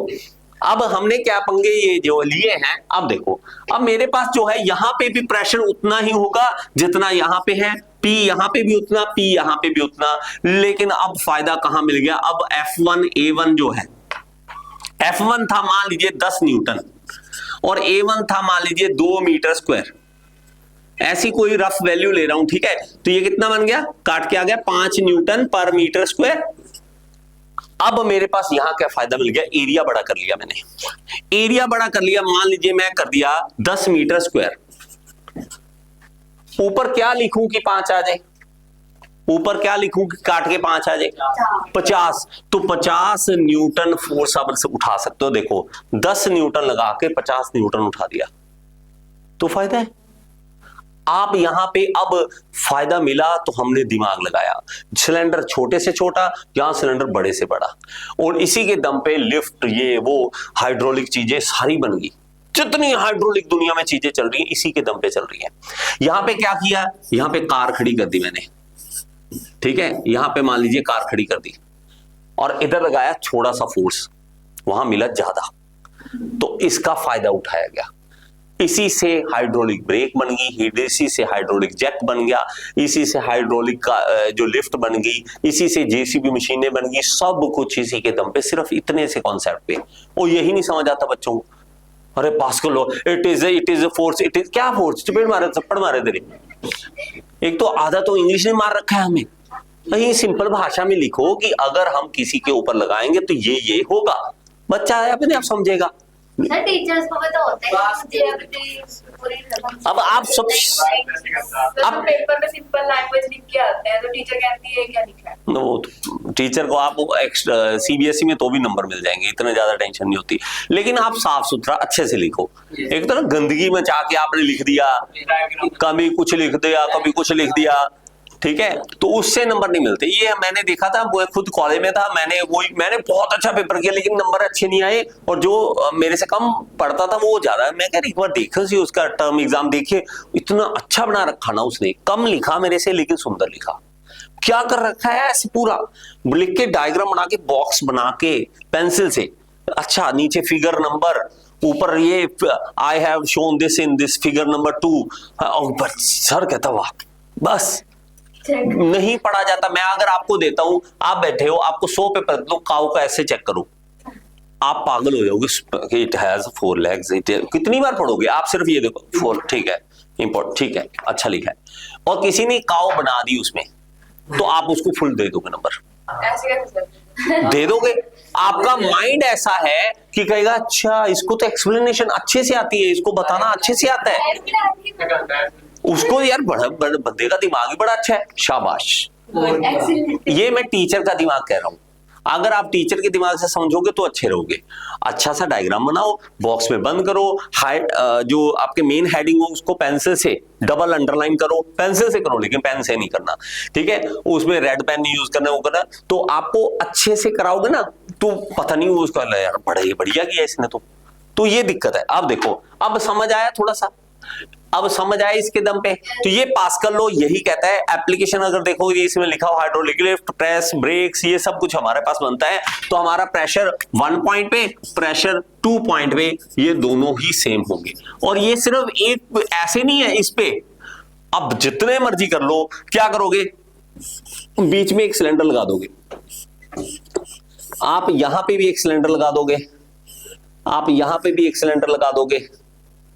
अब हमने क्या पंगे ये जो लिए हैं, अब देखो, अब मेरे पास जो है यहाँ पे भी प्रेशर उतना ही होगा जितना यहाँ पे है, P यहाँ पे भी उतना, P यहाँ पे भी उतना। लेकिन अब फायदा कहां मिल गया, अब F1 A1 जो है, F1 था मान लीजिए 10 न्यूटन और A1 था मान लीजिए 2 मीटर स्क्वायर, ऐसी कोई रफ वैल्यू ले रहा हूं, ठीक है। तो ये कितना बन गया, काट के आ गया 5 न्यूटन पर मीटर स्क्वायर। अब मेरे पास यहां क्या फायदा मिल गया, एरिया बड़ा कर लिया मैंने, एरिया बड़ा कर लिया, मान लीजिए मैं कर दिया 10 मीटर स्क्वायर। ऊपर क्या लिखूं कि 5 आ जाए, ऊपर क्या लिखूं कि काट के 5 आ जाए, 50। तो 50 न्यूटन फोर्स आप उठा सकते हो। देखो 10 न्यूटन लगा के 50 न्यूटन उठा दिया, तो फायदा है। आप यहां पे अब फायदा मिला तो हमने दिमाग लगाया, सिलेंडर छोटे से छोटा, यहां सिलेंडर बड़े से बड़ा, और इसी के दम पे लिफ्ट, ये वो हाइड्रोलिक चीजें सारी बन गई। जितनी हाइड्रोलिक दुनिया में चीजें चल रही हैं इसी के दम पे चल रही हैं। यहां पे क्या किया, यहां पे कार खड़ी कर दी मैंने, ठीक है, यहां पे मान लीजिए कार खड़ी कर दी और इधर लगाया थोड़ा सा फोर्स, वहां मिला ज्यादा, तो इसका फायदा उठाया गया। इसी से हाइड्रोलिक ब्रेक बन गई, इसी से हाइड्रोलिक जैक बन गया, इसी से हाइड्रोलिक का जो लिफ्ट बन गई, इसी से जेसीबी मशीनें बन गई, सब कुछ इसी के दम पे, सिर्फ इतने से कॉन्सेप्ट पे। और यही नहीं समझ आता बच्चों को, अरे pascal law, it is force, it is क्या फोर्स, चपेट मारे, थप्पड़ मारे तेरे। एक तो आधा तो इंग्लिश ने मार रखा है हमें, कहीं सिंपल भाषा में लिखो कि अगर हम किसी के ऊपर लगाएंगे तो ये होगा, बच्चा अपने आप समझेगा। सर टीचर्स को भी तो होता है अब आप सब अब पेपर में सिंपल लैंग्वेज लिख के आते हैं तो टीचर कहती है क्या लिखा है, वो टीचर को आप सीबीएसई में तो भी नंबर मिल जाएंगे, इतने ज्यादा टेंशन नहीं होती। लेकिन आप साफ सुथरा अच्छे से लिखो। एक तो ना गंदगी में जाके आपने लिख दिया, कभी कुछ लिख दिया, कभी कुछ लिख दिया, ठीक है, तो उससे नंबर नहीं मिलते। ये मैंने देखा था, वो खुद कॉलेज में था, मैंने बहुत अच्छा पेपर किया लेकिन नंबर अच्छे नहीं आए, और जो मेरे से कम पढ़ता था वो ज्यादा। मैं कह रही एक बार देखो सी उसका टर्म एग्जाम देखिए, इतना अच्छा बना रखा ना उसने, कम लिखा मेरे से लेकिन सुंदर लिखा। क्या कर रखा है ऐसे पूरा लिख के, डायग्राम बना के, बॉक्स बना के पेंसिल से, अच्छा नीचे फिगर नंबर, ऊपर ये I have shown this in this figure number 2। Sir कहता वाह, बस नहीं पढ़ा जाता। मैं अगर आपको देता हूं, आप बैठे हो, आपको 100 पेपर दो, काऊ का ऐसे चेक करो, आप पागल हो जाओगे। इट हैज 4 legs, कितनी बार पढ़ोगे आप, सिर्फ ये देखो 4, ठीक है, इंपॉर्टेंट, ठीक है, अच्छा लिखा है, और किसी ने काऊ बना दी उसमें, तो आप उसको फुल दे दोगे नंबर, ऐसे कैसे दे दोगे। आपका माइंड ऐसा है कि कहेगा अच्छा इसको तो एक्सप्लेनेशन अच्छे से आती है, इसको बताना अच्छे से आता है, उसको यार बड़ा बंदे का दिमाग ही बड़ा अच्छा है, शाबाश। ये मैं टीचर का दिमाग कह रहा हूं, अगर आप टीचर के दिमाग से समझोगे तो अच्छे रहोगे। अच्छा सा डायग्राम बनाओ, बॉक्स में बंद करो, हाइट जो आपके मेन हेडिंग हो उसको पेंसिल से डबल अंडरलाइन करो, पेंसिल से करो लेकिन पेन से नहीं करना, ठीक है, उसमें रेड पेन नहीं यूज करना, वो करना, तो आपको अच्छे से कराओगे ना, तो पता नहीं वो उसका यार बड़े बढ़िया किया इसने, तो ये दिक्कत है। अब देखो, अब समझ आया थोड़ा सा, अब समझ आया इसके दम पे। तो ये पास्कल लॉ यही कहता है। एप्लीकेशन अगर देखोगे इसमें लिखा हो हाइड्रोलिक लिफ्ट, प्रेस, ब्रेक्स, ये सब कुछ हमारे पास बनता है। तो हमारा प्रेशर 1 पॉइंट पे, प्रेशर 2 पॉइंट पे, ये दोनों ही सेम होंगे। और ये सिर्फ एक ऐसे नहीं है, इस पे अब जितने मर्जी कर लो, क्या करोगे, बीच में एक सिलेंडर लगा दोगे, आप यहां पे भी एक सिलेंडर लगा दोगे, आप यहां पे भी एक सिलेंडर लगा दोगे,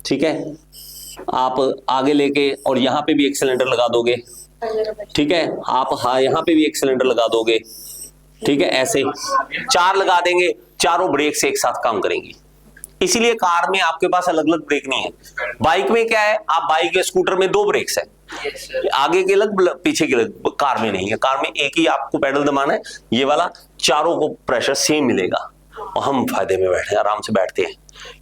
ठीक है, आप आगे लेके और यहां पे भी एक सिलेंडर लगा दोगे, ठीक है, आप हाँ यहां पे भी एक सिलेंडर लगा दोगे, ठीक है, ऐसे 4 लगा देंगे, चारों ब्रेक से एक साथ काम करेंगी। इसीलिए कार में आपके पास अलग अलग ब्रेक नहीं है। बाइक में क्या है, आप बाइक या स्कूटर में 2 ब्रेक्स है, आगे के अलग पीछे के अलग। कार में नहीं है, कार में एक ही आपको पैडल दबाना है, ये वाला, चारों को प्रेशर सेम मिलेगा और हम फायदे में बैठे आराम से बैठते हैं।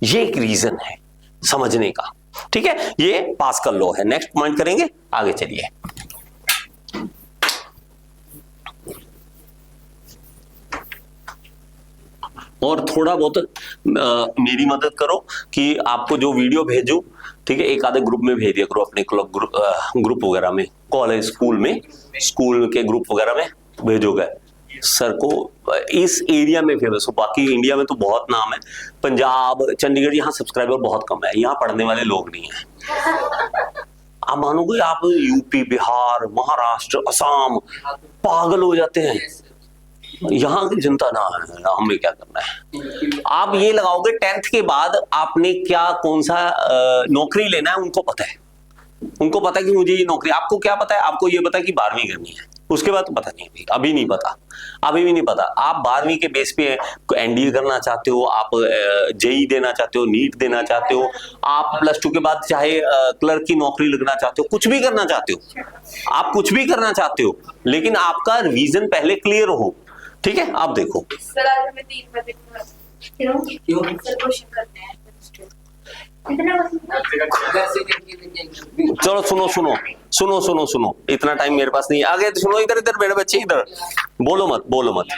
ये एक रीजन है समझने का, ठीक है, ये पास्कल लॉ है। नेक्स्ट पॉइंट करेंगे, आगे चलिए। और थोड़ा बहुत मेरी मदद करो कि आपको जो वीडियो भेजूं, ठीक है, एक आधे ग्रुप में भेज दिया करो, अपने क्लब ग्रुप वगैरह में, कॉलेज स्कूल के ग्रुप वगैरह में भेजोगे सर को। इस एरिया में फेमस हो, बाकी इंडिया में तो बहुत नाम है, पंजाब चंडीगढ़, यहाँ सब्सक्राइबर बहुत कम है, यहाँ पढ़ने वाले लोग नहीं है। आप मानोगे, आप यूपी, बिहार, महाराष्ट्र, असम पागल हो जाते हैं, यहाँ की जनता ना है, हमें क्या करना है। आप ये लगाओगे 10th के बाद आपने क्या कौन सा नौकरी लेना है, उनको पता है, उनको पता है कि मुझे ये नौकरी। आपको क्या पता है, आपको ये पता है कि 12वीं करनी है, उसके बाद तो पता नहीं, अभी नहीं पता, अभी भी नहीं पता। आप 12वीं के बेस पे एनडीए करना चाहते हो, आप जेई देना चाहते हो, नीट देना चाहते हो, आप +2 के बाद चाहे क्लर्क की नौकरी लगना चाहते हो, कुछ भी करना चाहते हो, आप कुछ भी करना चाहते हो, लेकिन आपका रीजन पहले क्लियर हो, ठीक है। आप देखो सर, आज हमें 3 बजे क्यों सर क्वेश्चन करते हैं, चलो सुनो, इतना टाइम मेरे पास नहीं है, आगे सुनो, इधर मेरे बच्चे, इधर बोलो मत,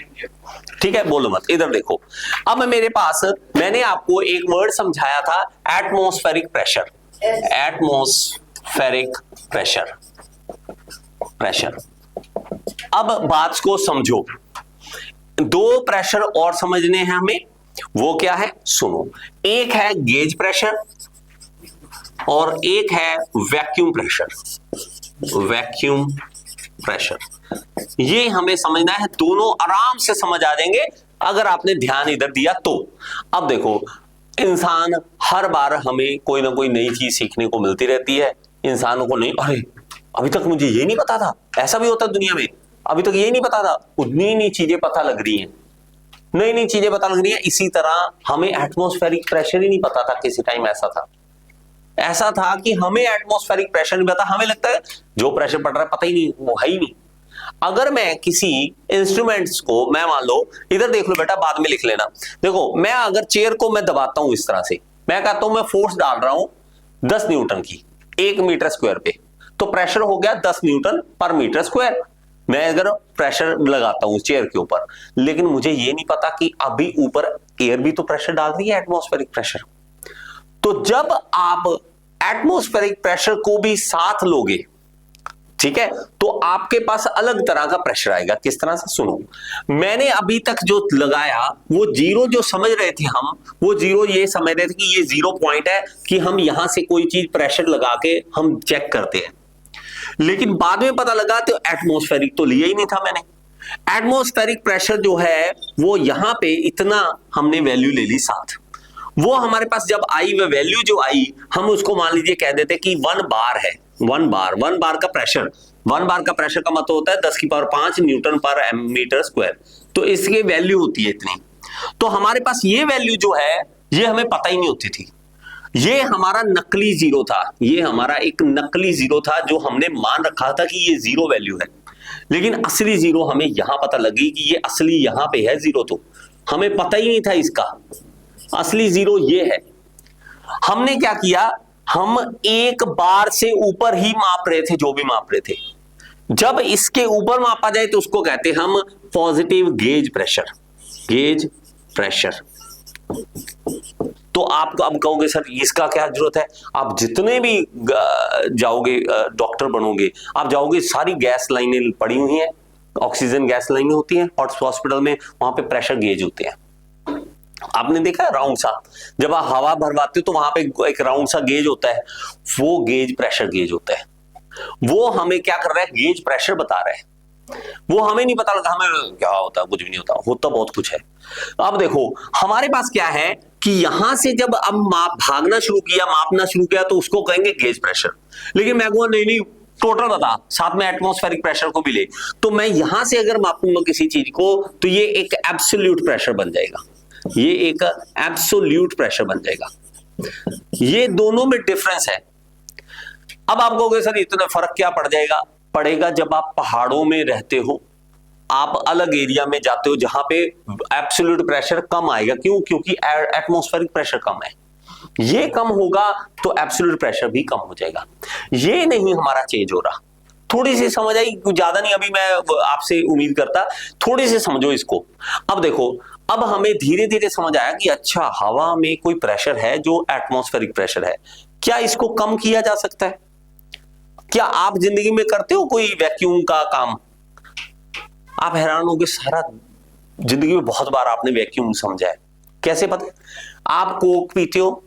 ठीक है, बोलो मत, इधर देखो। अब मेरे पास, मैंने आपको एक वर्ड समझाया था, एटमॉस्फेरिक प्रेशर, एटमॉस्फेरिक प्रेशर। अब बात को समझो, 2 प्रेशर और समझने हैं हमें, वो क्या है सुनो। एक है गेज प्रेशर और एक है वैक्यूम प्रेशर। ये हमें समझना है, दोनों आराम से समझ आ जाएंगे अगर आपने ध्यान इधर दिया तो। अब देखो, इंसान हर बार हमें कोई ना कोई नई चीज सीखने को मिलती रहती है। इंसानों को नहीं, अरे अभी तक मुझे ये नहीं पता था, ऐसा भी होता है दुनिया में, अभी तक ये नहीं पता था, उतनी नई चीजें पता लग रही हैं, नई चीजें पता लग रही है। इसी तरह हमें एटमॉस्फेरिक प्रेशर ही नहीं पता था, किसी टाइम ऐसा था कि हमें एटमॉस्फेरिक प्रेशर नहीं पता, हमें लगता है जो प्रेशर पड़ रहा है पता ही नहीं, वो है ही नहीं। अगर मैं किसी इंस्ट्रूमेंट्स को, मैं मान लो, इधर देख लो बेटा, बाद में लिख लेना, देखो मैं अगर चेयर को मैं दबाता हूं इस तरह से, मैं कहता हूं मैं फोर्स डाल रहा हूं 10 न्यूटन की 1 मीटर स्क्वायर पे, तो प्रेशर हो गया 10 न्यूटन पर मीटर स्क्वायर। मैं अगर प्रेशर लगाता हूं चेयर के ऊपर, लेकिन मुझे ये नहीं पता कि अभी ऊपर एयर भी तो प्रेशर डाल रही है, एटमॉस्फेरिक प्रेशर। तो जब आप एटमॉस्फेरिक प्रेशर को भी साथ लोगे, ठीक है, तो आपके पास अलग तरह का प्रेशर आएगा। किस तरह से, सुनो, मैंने अभी तक जो लगाया वो 0 जो समझ रहे थे हम, वो 0 ये समझ रहे थे कि ये 0 पॉइंट है कि हम यहां से कोई चीज प्रेशर लगा के हम चेक करते हैं, लेकिन बाद में पता लगा तो एटमॉस्फेरिक तो लिया ही नहीं था मैंने। एटमॉस्फेरिक प्रेशर जो है वो यहां पे इतना हमने वैल्यू ले ली साथ, वो हमारे पास जब आई, वह वैल्यू जो आई, हम उसको मान लीजिए कह देते कि 1 बार है, 1 बार का प्रेशर, 1 बार का प्रेशर का मतलब होता है 10⁵ न्यूटन पर मीटर स्क्वायर, तो इसकी वैल्यू होती है इतनी। तो हमारे पास ये वैल्यू जो है ये हमें पता ही नहीं होती थी, ये हमारा नकली 0 था, ये हमारा एक नकली 0 था जो हमने मान रखा था कि ये 0 वैल्यू है, लेकिन असली 0 हमें यहां पता लगी कि ये असली यहां पे है 0, तो हमें पता ही नहीं था इसका असली 0 ये है। हमने क्या किया, हम 1 बार से ऊपर ही माप रहे थे, जो भी माप रहे थे। जब इसके ऊपर मापा जाए तो उसको कहते हैं हम पॉजिटिव गेज प्रेशर। तो आप अब कहोगे सर इसका क्या जरूरत है, आप जितने भी जाओगे डॉक्टर बनोगे, आप जाओगे सारी गैस लाइनें पड़ी हुई हैं, ऑक्सीजन गैस लाइनें होती हैं हॉस्पिटल में, वहां पे प्रेशर गेज होते हैं। आपने देखा है राउंड सा, जब आप हवा भरवाते हो तो वहां पे एक राउंड सा गेज होता है, वो गेज प्रेशर गेज होता है। वो हमें क्या कर रहा है, गेज प्रेशर बता रहा है वो हमें नहीं पता लगता, हमें क्या होता है, कुछ भी नहीं होता, होता बहुत कुछ है। अब देखो हमारे पास क्या है कि यहां से जब अब भागना शुरू किया, मापना शुरू किया, तो उसको कहेंगे गेज प्रेशर। लेकिन मैं कहूँगा नहीं टोटल बता, साथ में एटमॉस्फेरिक प्रेशर को भी ले, तो मैं यहां से अगर मापूंगा किसी चीज को तो ये एक एब्सोल्यूट प्रेशर बन जाएगा, ये एक एब्सोल्यूट प्रेशर बन जाएगा। ये दोनों में डिफरेंस है। अब आप कहोगे सर इतना फर्क क्या पड़ेगा जब आप पहाड़ों में रहते हो, आप अलग एरिया में जाते हो जहां पे एब्सोल्यूट प्रेशर कम आएगा। क्यों? क्योंकि एटमॉस्फेरिक प्रेशर कम है, ये कम होगा तो एब्सोल्यूट प्रेशर भी कम हो जाएगा। ये नहीं हमारा चेंज हो रहा। थोड़ी सी समझ आई? ज्यादा नहीं, अभी मैं आपसे उम्मीद करता, थोड़ी सी समझो इसको। अब देखो, अब हमें धीरे धीरे समझ आया कि अच्छा हवा में कोई प्रेशर है जो एटमॉस्फेरिक प्रेशर है, क्या इसको कम किया जा सकता है? क्या आप जिंदगी में करते हो कोई वैक्यूम का काम? आप हैरान होगे, सारा जिंदगी में बहुत बार आपने वैक्यूम समझा है। कैसे पता? आप कोक पीते हो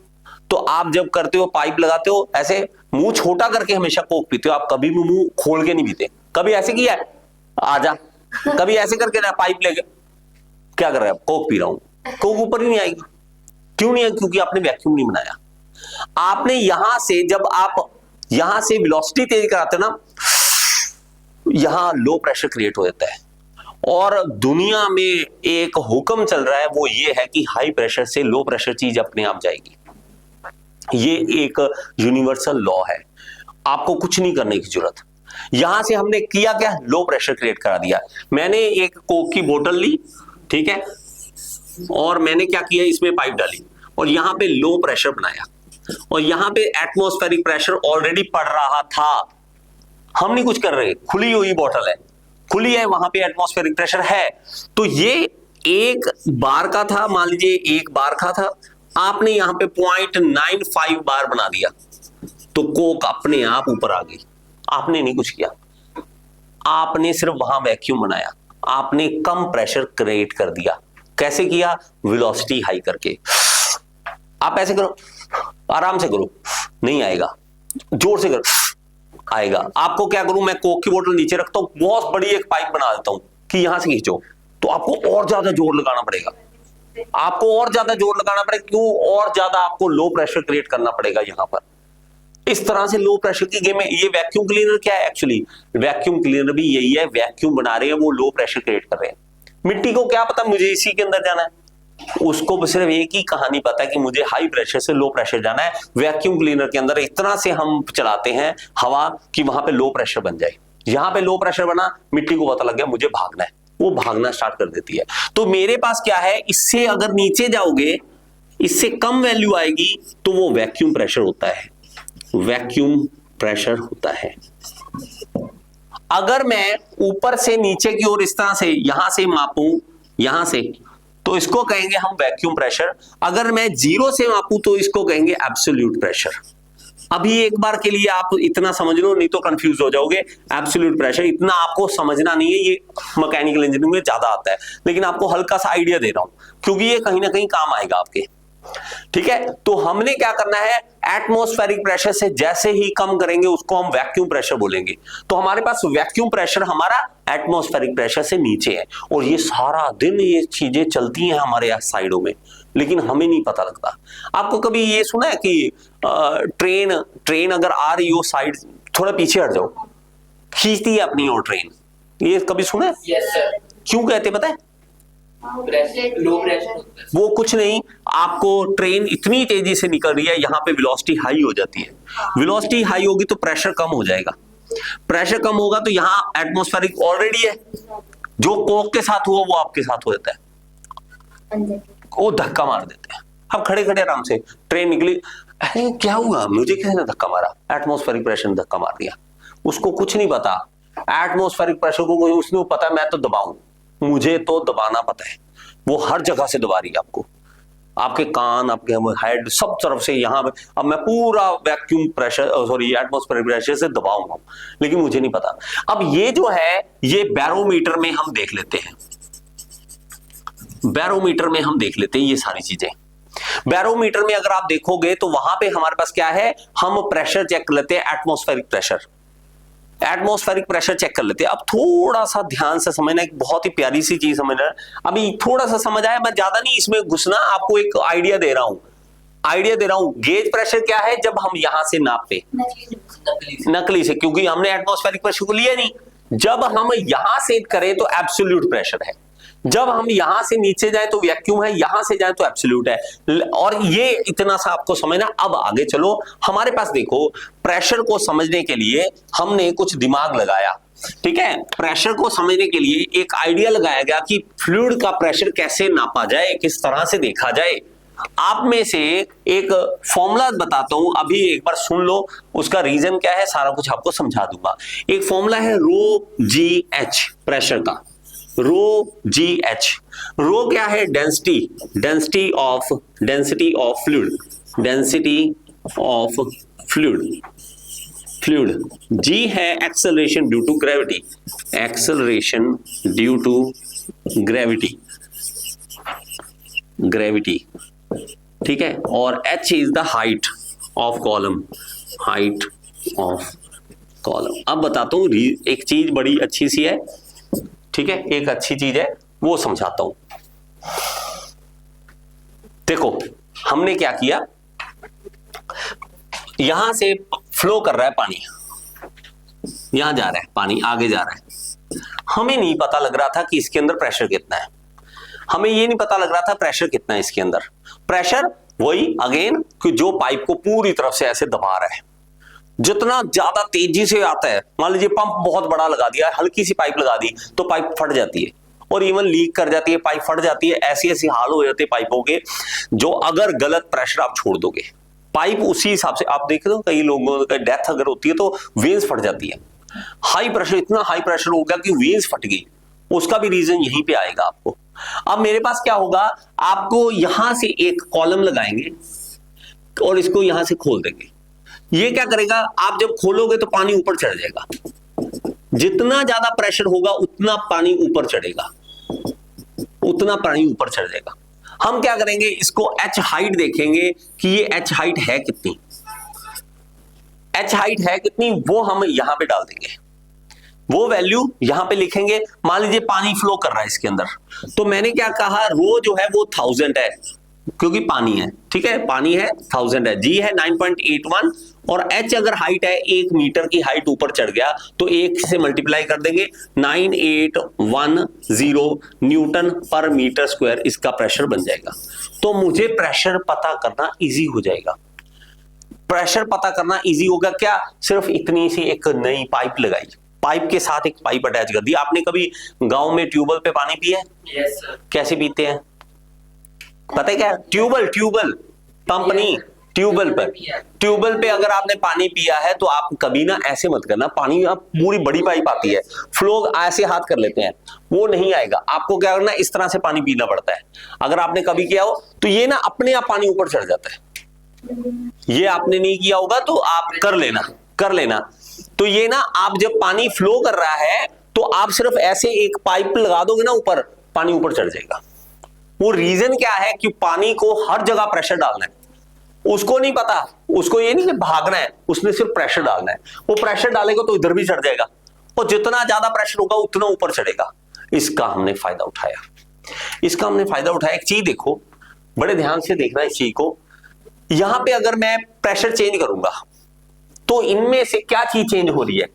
तो आप जब करते हो पाइप लगाते हो, ऐसे मुंह छोटा करके हमेशा कोक पीते हो, आप कभी भी मुंह खोल के नहीं पीते। कभी ऐसे किया है? आजा, कभी ऐसे करके ना पाइप लेके क्या कर रहे हैं आप? कोक पी रहा हूं, कोक ऊपर ही नहीं आएगी। क्यों नहीं आएगी? क्योंकि आपने वैक्यूम नहीं बनाया। आपने यहां से, जब आप यहां से वेलोसिटी तेज कराते हो ना, यहां लो प्रेशर क्रिएट हो जाता है। और दुनिया में एक हुक्म चल रहा है, वो ये है कि हाई प्रेशर से लो प्रेशर चीज अपने आप जाएगी। ये एक यूनिवर्सल लॉ है, आपको कुछ नहीं करने की जरूरत। यहां से हमने किया क्या? लो प्रेशर क्रिएट करा दिया। मैंने एक कोक की बोतल ली, ठीक है, और मैंने क्या किया, इसमें पाइप डाली और यहां पे लो प्रेशर बनाया, और यहां पे एटमॉस्फेरिक प्रेशर ऑलरेडी पड़ रहा था। हम नहीं कुछ कर रहे, खुली हुई बोतल है, खुली है, वहां पे एटमॉस्फेरिक प्रेशर है। तो ये एक बार का था, मान लीजिए एक बार का था, आपने यहां पे 0.95 बार बना दिया तो कोक अपने आप ऊपर आ गई। आपने नहीं कुछ किया, आपने सिर्फ वहां वैक्यूम बनाया, आपने कम प्रेशर क्रिएट कर दिया। कैसे किया? वेलोसिटी हाई करके। आप ऐसे करो, आराम से करो, नहीं आएगा, जोर से करो, आएगा। आपको क्या करूं, मैं कोक की बोतल नीचे रखता हूं, बहुत बड़ी एक पाइप बना देता हूं कि यहां से खींचो, तो आपको और ज्यादा जोर लगाना पड़ेगा, आपको और ज्यादा जोर लगाना पड़ेगा। क्यों? और ज्यादा आपको लो प्रेशर क्रिएट करना पड़ेगा यहां पर। इस तरह से लो प्रेशर की गेम है। ये वैक्यूम क्लीनर क्या है? एक्चुअली वैक्यूम क्लीनर भी यही है, वैक्यूम बना रहे हैं, वो लो प्रेशर क्रिएट कर रहे हैं। मिट्टी को क्या पता मुझे इसी के अंदर जाना है, उसको सिर्फ एक ही कहानी पता है कि मुझे हाई प्रेशर से लो प्रेशर जाना है। वैक्यूम क्लीनर के अंदर इतना से हम चलाते हैं हवा कि वहां पे लो प्रेशर बन जाए। यहां पे लो प्रेशर बना, मिट्टी को पता लग गया मुझे भागना है, वो भागना स्टार्ट कर देती है। तो मेरे पास क्या है, इससे अगर नीचे जाओगे, इससे कम वैल्यू आएगी तो वो वैक्यूम प्रेशर होता है, वैक्यूम प्रेशर होता है। अगर मैं ऊपर से नीचे की ओर इस तरह से यहां से मापूं, यहां से, तो इसको कहेंगे हम वैक्यूम प्रेशर। अगर मैं 0 से मापूं तो इसको कहेंगे एब्सोल्यूट प्रेशर। अभी एक बार के लिए आप इतना समझ लो, नहीं तो कंफ्यूज हो जाओगे। एब्सोल्यूट प्रेशर इतना आपको समझना नहीं है, ये मैकेनिकल इंजीनियरिंग में ज्यादा आता है, लेकिन आपको हल्का सा आइडिया दे रहा हूं क्योंकि ये कहीं ना कहीं काम आएगा आपके। ठीक है, तो हमने क्या करना है, एटमॉस्फेरिक प्रेशर से जैसे ही कम करेंगे उसको हम वैक्यूम प्रेशर बोलेंगे। तो हमारे पास वैक्यूम प्रेशर हमारा एटमॉस्फेरिक प्रेशर से नीचे है, और ये सारा दिन ये चीजें चलती हैं हमारे साइडों में, लेकिन हमें नहीं पता लगता। आपको कभी ये सुना है कि ट्रेन अगर आ रही हो, साइड थोड़ा पीछे हट जाओ, खींचती है अपनी और ट्रेन, ये कभी सुना है? Yes sir. क्यों कहते पता है? लो प्रेशर होता है। वो कुछ नहीं, आपको ट्रेन इतनी तेजी से निकल रही है, यहां पे वेलोसिटी हाई हो जाती है, वेलोसिटी हाई होगी तो प्रेशर कम हो जाएगा, प्रेशर कम होगा तो यहां एटमॉस्फेरिक ऑलरेडी है, जो कोक के साथ हुआ वो आपके साथ हो जाता है, वो धक्का मार देते हैं। अब खड़े खड़े आराम से ट्रेन निकली, अरे क्या हुआ, मुझे किसी ने धक्का मारा? एटमॉस्फेरिक प्रेशर ने धक्का मार दिया। उसको कुछ नहीं पता, एटमॉस्फेरिक प्रेशर को उसने पता है मैं तो दबाऊं, मुझे तो दबाना पता है, वो हर जगह से दबा रही है आपको, आपके कान, आपके हेड, सब तरफ से। यहां पे अब मैं पूरा vacuum pressure, sorry atmospheric pressure से दबाऊंगा, लेकिन मुझे नहीं पता। अब ये जो है, ये बैरोमीटर में हम देख लेते हैं, बैरोमीटर में हम देख लेते हैं ये सारी चीजें। बैरोमीटर में अगर आप देखोगे तो वहां पे हमारे पास क्या है, हम प्रेशर चेक कर लेते हैं, atmospheric pressure. Atmospheric pressure check कर लेते हैं। अब थोड़ा सा ध्यान से समझना, एक बहुत ही प्यारी सी चीज समझना। अभी थोड़ा सा समझ आया, मैं ज्यादा नहीं इसमें घुसना, आपको एक आइडिया दे रहा हूं। गेज प्रेशर क्या है? जब हम यहां से नापे नकली से, क्योंकि हमने एटमॉस्फेरिक प्रेशर को लिया नहीं। जब हम यहां से करें तो एब्सोल्यूट प्रेशर है, जब हम यहां से नीचे जाए तो वैक्यूम है, यहां से जाए तो एब्सोल्यूट है। और ये इतना सा आपको समझना। अब आगे चलो, हमारे पास देखो प्रेशर को समझने के लिए हमने कुछ दिमाग लगाया, ठीक है। प्रेशर को समझने के लिए एक आइडिया लगाया गया कि फ्लूइड का प्रेशर कैसे नापा जाए, किस तरह से देखा जाए। आप में से एक फॉर्मूला बताता हूं, अभी एक बार सुन लो, उसका रीजन क्या है सारा कुछ आपको समझा दूंगा। एक फॉर्मूला है रो जी एच प्रेशर का, रो जी एच। रो क्या है? Density of fluid. जी है एक्सेलरेशन ड्यू टू ग्रेविटी, ठीक है। और h is the height of column. अब बताता हूं, एक चीज बड़ी अच्छी सी है, ठीक है, एक अच्छी चीज है, वो समझाता हूं। देखो हमने क्या किया, यहां से फ्लो कर रहा है पानी, यहां जा रहा है पानी, आगे जा रहा है। हमें नहीं पता लग रहा था कि इसके अंदर प्रेशर कितना है, हमें ये नहीं पता लग रहा था प्रेशर कितना है इसके अंदर। प्रेशर वही अगेन कि जो पाइप को पूरी तरफ से ऐसे दबा रहा है, जितना ज्यादा तेजी से आता है, मान लीजिए पंप बहुत बड़ा लगा दिया, हल्की सी पाइप लगा दी तो पाइप फट जाती है और इवन लीक कर जाती है, पाइप फट जाती है। ऐसी ऐसी हाल हो जाते हैं पाइपों के, जो अगर गलत प्रेशर आप छोड़ दोगे पाइप उसी हिसाब से, आप देख लो कई लोगों का डेथ अगर होती है तो वेन्स फट जाती है। हाई प्रेशर, इतना हाई प्रेशर हो गया कि वेन्स फट गई, उसका भी रीजन यहीं पे आएगा आपको। अब मेरे पास क्या होगा, आपको यहां से एक कॉलम लगाएंगे और इसको यहां से खोल देंगे। ये क्या करेगा, आप जब खोलोगे तो पानी ऊपर चढ़ जाएगा, जितना ज्यादा प्रेशर होगा उतना पानी ऊपर चढ़ेगा, उतना पानी ऊपर चढ़ जाएगा। हम क्या करेंगे, इसको एच हाइट देखेंगे कि ये एच हाइट है कितनी, एच हाइट है कितनी, वो हम यहां पे डाल देंगे, वो वैल्यू यहां पे लिखेंगे। मान लीजिए पानी फ्लो कर रहा है इसके अंदर, तो मैंने क्या कहा, रो जो है वो 1000 है क्योंकि पानी है, ठीक है, पानी है 1000 है, जी है 9.81 और एच अगर हाइट है 1 मीटर की हाइट ऊपर चढ़ गया तो 1 से मल्टीप्लाई कर देंगे, 9810 न्यूटन पर मीटर स्क्वायर इसका प्रेशर बन जाएगा। तो मुझे प्रेशर पता करना इजी हो जाएगा। प्रेशर पता करना इजी होगा क्या, सिर्फ इतनी सी एक नई पाइप लगाई, पाइप के साथ एक पाइप अटैच कर दी। आपने कभी गांव में ट्यूबवेल पे पानी पिया है? Yes sir. कैसे पीते हैं पता है क्या, ट्यूबवेल पंप नहीं, ट्यूबवेल पे अगर आपने पानी पिया है तो आप कभी ना ऐसे मत करना, पानी आप पूरी बड़ी पाइप आती है, फ्लो ऐसे हाथ कर लेते हैं, वो नहीं आएगा। आपको क्या करना, इस तरह से पानी पीना पड़ता है। अगर आपने कभी किया हो तो ये ना अपने आप पानी ऊपर चढ़ जाता है, ये आपने नहीं किया होगा तो आप कर लेना। तो ये ना, आप जब पानी फ्लो कर रहा है तो आप सिर्फ ऐसे एक पाइप लगा दोगे ना ऊपर, पानी ऊपर चढ़ जाएगा। वो रीजन क्या है कि पानी को हर जगह प्रेशर डालना है, उसको नहीं पता, उसको ये नहीं कि भागना है, उसने सिर्फ प्रेशर डालना है। वो प्रेशर डालेगा तो इधर भी चढ़ जाएगा और जितना ज्यादा प्रेशर होगा उतना ऊपर चढ़ेगा। इसका हमने फायदा उठाया, एक चीज देखो, बड़े ध्यान से देखना इस चीज को। यहां पे अगर मैं प्रेशर चेंज करूंगा तो इनमें से क्या चीज चेंज हो रही है,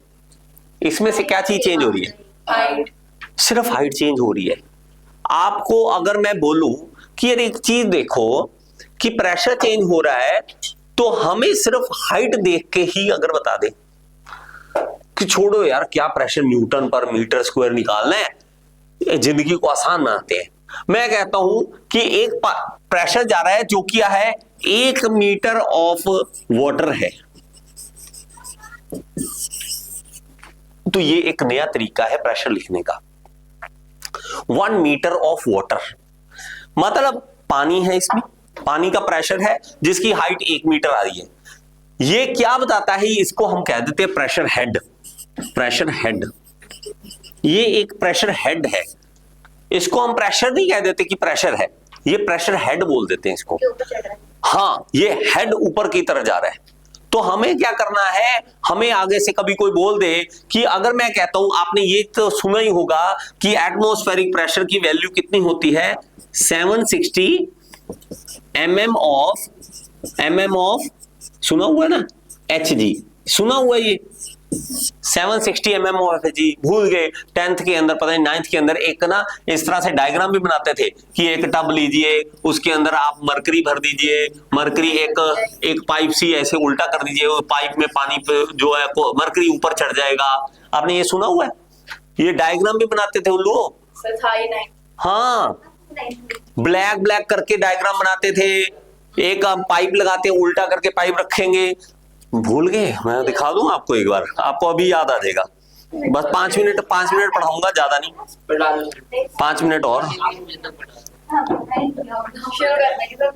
इसमें से क्या चीज चेंज हो रही है, हाइट। सिर्फ हाइट चेंज हो रही है। आपको अगर मैं बोलूं कि यार एक चीज देखो कि प्रेशर चेंज हो रहा है, तो हमें सिर्फ हाइट देख के ही अगर बता दे कि छोड़ो यार क्या प्रेशर न्यूटन पर मीटर स्क्वायर निकालना है, जिंदगी को आसान बनाते हैं। मैं कहता हूं कि एक प्रेशर जा रहा है जो क्या है, 1 मीटर ऑफ वाटर है। तो ये एक नया तरीका है प्रेशर लिखने का, 1 मीटर ऑफ वाटर, मतलब पानी है, इसमें पानी का प्रेशर है जिसकी हाइट 1 मीटर आ रही है। ये क्या बताता है, इसको हम कह देते हैं प्रेशर हेड। ये एक प्रेशर हेड है, इसको हम प्रेशर नहीं कह देते कि प्रेशर है, ये प्रेशर हेड बोल देते हैं इसको। हाँ, ये हेड ऊपर की तरफ जा रहा है। तो हमें क्या करना है, हमें आगे से कभी कोई बोल दे कि अगर मैं कहता हूं, आपने ये तो सुना ही होगा कि एटमॉस्फेरिक प्रेशर की वैल्यू कितनी होती है, 760 mm ऑफ सुना हुआ है ना, Hg सुना हुआ है ये 760 mm ऑफ Hg, भूल गए 10th के अंदर, पता नहीं 9th के अंदर एक ना इस तरह से डायग्राम भी बनाते थे कि एक टब लीजिए, उसके अंदर आप मरकरी भर दीजिए, मरकरी एक पाइप सी ऐसे उल्टा कर दीजिए, वो पाइप में पानी जो है मरकरी ऊपर चढ़ जाएगा। आपने ये सुना हुआ है, ये डायग्राम भी बनाते थे उल्लू। सर था ही नहीं। हाँ, ब्लैक करके डायग्राम बनाते थे, एक पाइप लगाते हैं, उल्टा करके पाइप रखेंगे। भूल गए, मैं दिखा दूं आपको एक बार, आपको अभी याद आ जाएगा। बस 5 मिनट पढ़ाऊंगा, ज्यादा नहीं, 5 मिनट और। शुरू करने की तो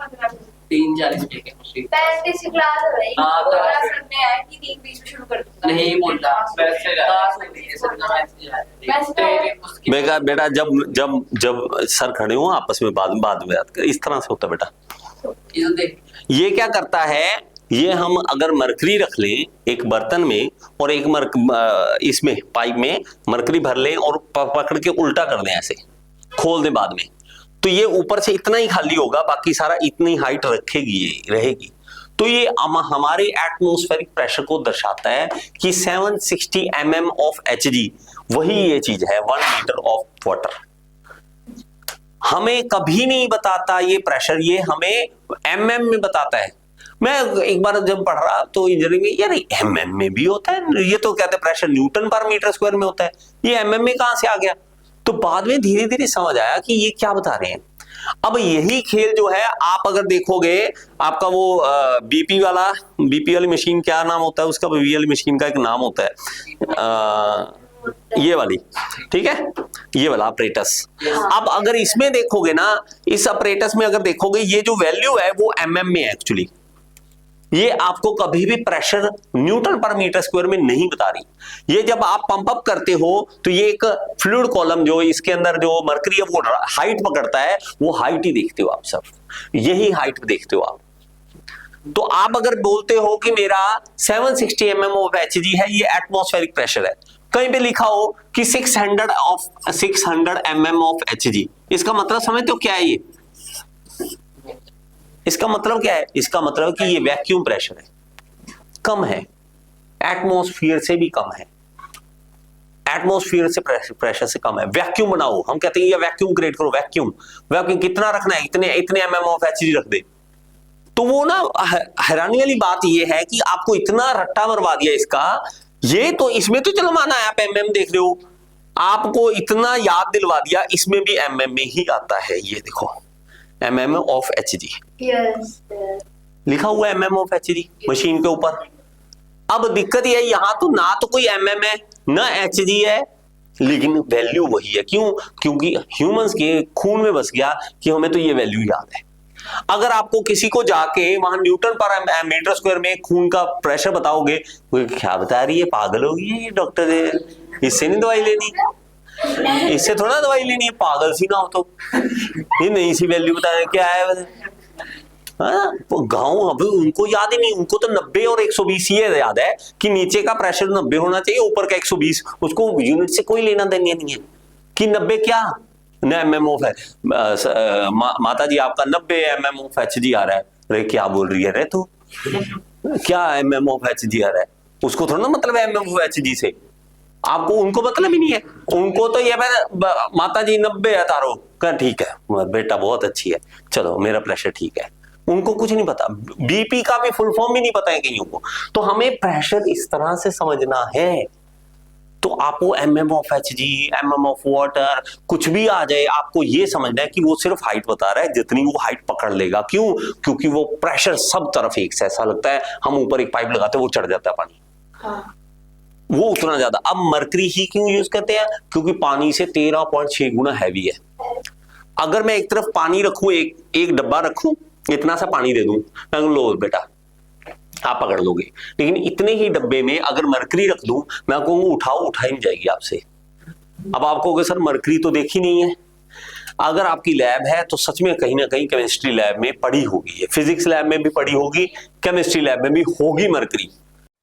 3:40 पे केमिस्ट्री 35 की क्लास हो रही हाँ, तो सर ने आया कि 3 बीच में शुरू कर दूंगा। नहीं बोलता वैसे क्लास हो रही है सर ना बेटा जब सर खड़े हो आपस में बाद में बात कर, इस तरह से होता बेटा। ये देख, ये क्या करता है, ये हम अगर मरकरी रख लें एक बर्तन में और एक इसमें पाइप में मरकरी भर लें और पकड़ के उल्टा कर दें, ऐसे खोल दें बाद में, तो ये ऊपर से इतना ही खाली होगा, बाकी सारा इतनी हाइट रहेगी। तो ये हमारे एटमॉस्फेरिक प्रेशर को दर्शाता है कि 760 mm ऑफ Hg, वही ये चीज है 1 लीटर ऑफ वाटर। हमें कभी नहीं बताता ये प्रेशर, ये हमें mm में बताता है। मैं एक बार जब पढ़ रहा तो इंजीनियरिंग में, यार mm में भी होता है, ये तो कहते हैं प्रेशर न्यूटन पर मीटर स्क्वायर में होता है, ये mm में कहां से आ गया। तो बाद में धीरे धीरे समझ आया कि ये क्या बता रहे हैं। अब यही खेल जो है, आप अगर देखोगे आपका वो बीपी वाली मशीन, क्या नाम होता है उसका, बीपी वाली मशीन का एक नाम होता है, ये वाली, ठीक है, ये वाला अपरेटस। अब अगर इसमें देखोगे ना, इस अपरेटस में अगर देखोगे, ये जो वैल्यू है वो mm में है एक्चुअली। ये आपको कभी भी प्रेशर न्यूटन पर मीटर स्क्वायर में नहीं बता रही। ये जब आप पंप अप करते हो तो ये एक फ्लूइड कॉलम जो इसके अंदर जो मरकरी है वो हाइट पकड़ता है, वो हाइट ही देखते हो आप सब, यही हाइट देखते हो आप। तो आप अगर बोलते हो कि मेरा 760 mm ऑफ Hg है, ये एटमॉस्फेरिक प्रेशर है, कहीं पे लिखा हो कि 600 mm ऑफ Hg, इसका मतलब समझते हो क्या है ये, इसका मतलब क्या है, इसका मतलब कि ये वैक्यूम प्रेशर है, कम है, एटमॉस्फेयर से भी कम है, एटमॉस्फेयर से प्रेशर से कम है। वैक्यूम बनाओ, हम कहते हैं ये वैक्यूम क्रिएट करो, वैक्यूम कितना रखना है, इतने mm ऑफ Hg रख दे। तो वो ना हैरानी वाली बात ये है कि आपको इतना रट्टा मरवा दिया इसका, ये तो इसमें तो चलो माना है आप mm देख रहे हो, आपको इतना याद दिलवा दिया, इसमें भी mm में ही आता है, ये देखो mm ऑफ Hg लिखा हुआ है, mm ऑफ Hg मशीन के ऊपर। अब दिक्कत ये है, यहां तो ना तो कोई mm है ना Hg है, लेकिन वैल्यू वही है। क्यों? क्योंकि ह्यूमंस के खून में बस गया कि हमें तो ये वैल्यू याद है। अगर आपको किसी को जाके वहां न्यूटन पर मीटर स्क्वायर में खून का प्रेशर बताओगे, क्या बता रही है, पागल होगी ये डॉक्टर, इससे नहीं दवाई लेनी, इससे थोड़ा दवाई लेनी है, पागल सी ना हो तो ये नई सी वैल्यू बता रहे क्या है। गाँव अभी उनको याद ही नहीं, उनको तो 90 और 120 ये याद है कि नीचे का प्रेशर 90 होना चाहिए, ऊपर का 120, उसको यूनिट से कोई लेना देना नहीं है कि 90 क्या न mm ऑफ है। माता जी आपका 90 mm ऑफ Hg आ रहा है, अरे क्या बोल रही है रे तू, क्या mm ऑफ Hg आ रहा है, उसको थोड़ा ना मतलब है mm ऑफ Hg से, आपको उनको मतलब ही नहीं है, उनको तो ये माता जी 90 है तारो का, ठीक है बेटा बहुत अच्छी है, चलो मेरा प्रेशर ठीक है, उनको कुछ नहीं पता, बीपी का भी फुल फॉर्म भी नहीं पता है कईयों को। तो हमें प्रेशर इस तरह से समझना है। तो आपको mm of Hg, mm of water कुछ भी आ जाए, आपको ये समझना है कि वो सिर्फ हाइट बता रहा है, जितनी वो हाइट पकड़ लेगा। क्यों? क्योंकि वो प्रेशर सब तरफ एक से, ऐसा लगता है हम ऊपर एक पाइप लगाते हैं वो चढ़ जाता है पानी, हाँ। वो उतना ज्यादा। अब मरकरी ही क्यों यूज करते हैं? क्योंकि पानी से 13.6 गुना हैवी है। अगर मैं एक तरफ पानी रखूं, एक डब्बा रखूं, इतना सा पानी दे दूं, मैं लो बेटा आप पकड़ लोगे, लेकिन इतने ही डब्बे में अगर मरकरी रख दूं, मैं कहूंगा उठाओ, उठाई नहीं जाएगी आपसे। अब आप कहोगे सर मरकरी तो देखी नहीं है, अगर आपकी लैब है तो सच में कहीं ना कहीं केमिस्ट्री लैब में पड़ी होगी, फिजिक्स लैब में भी पड़ी होगी, केमिस्ट्री लैब में भी होगी मरकरी।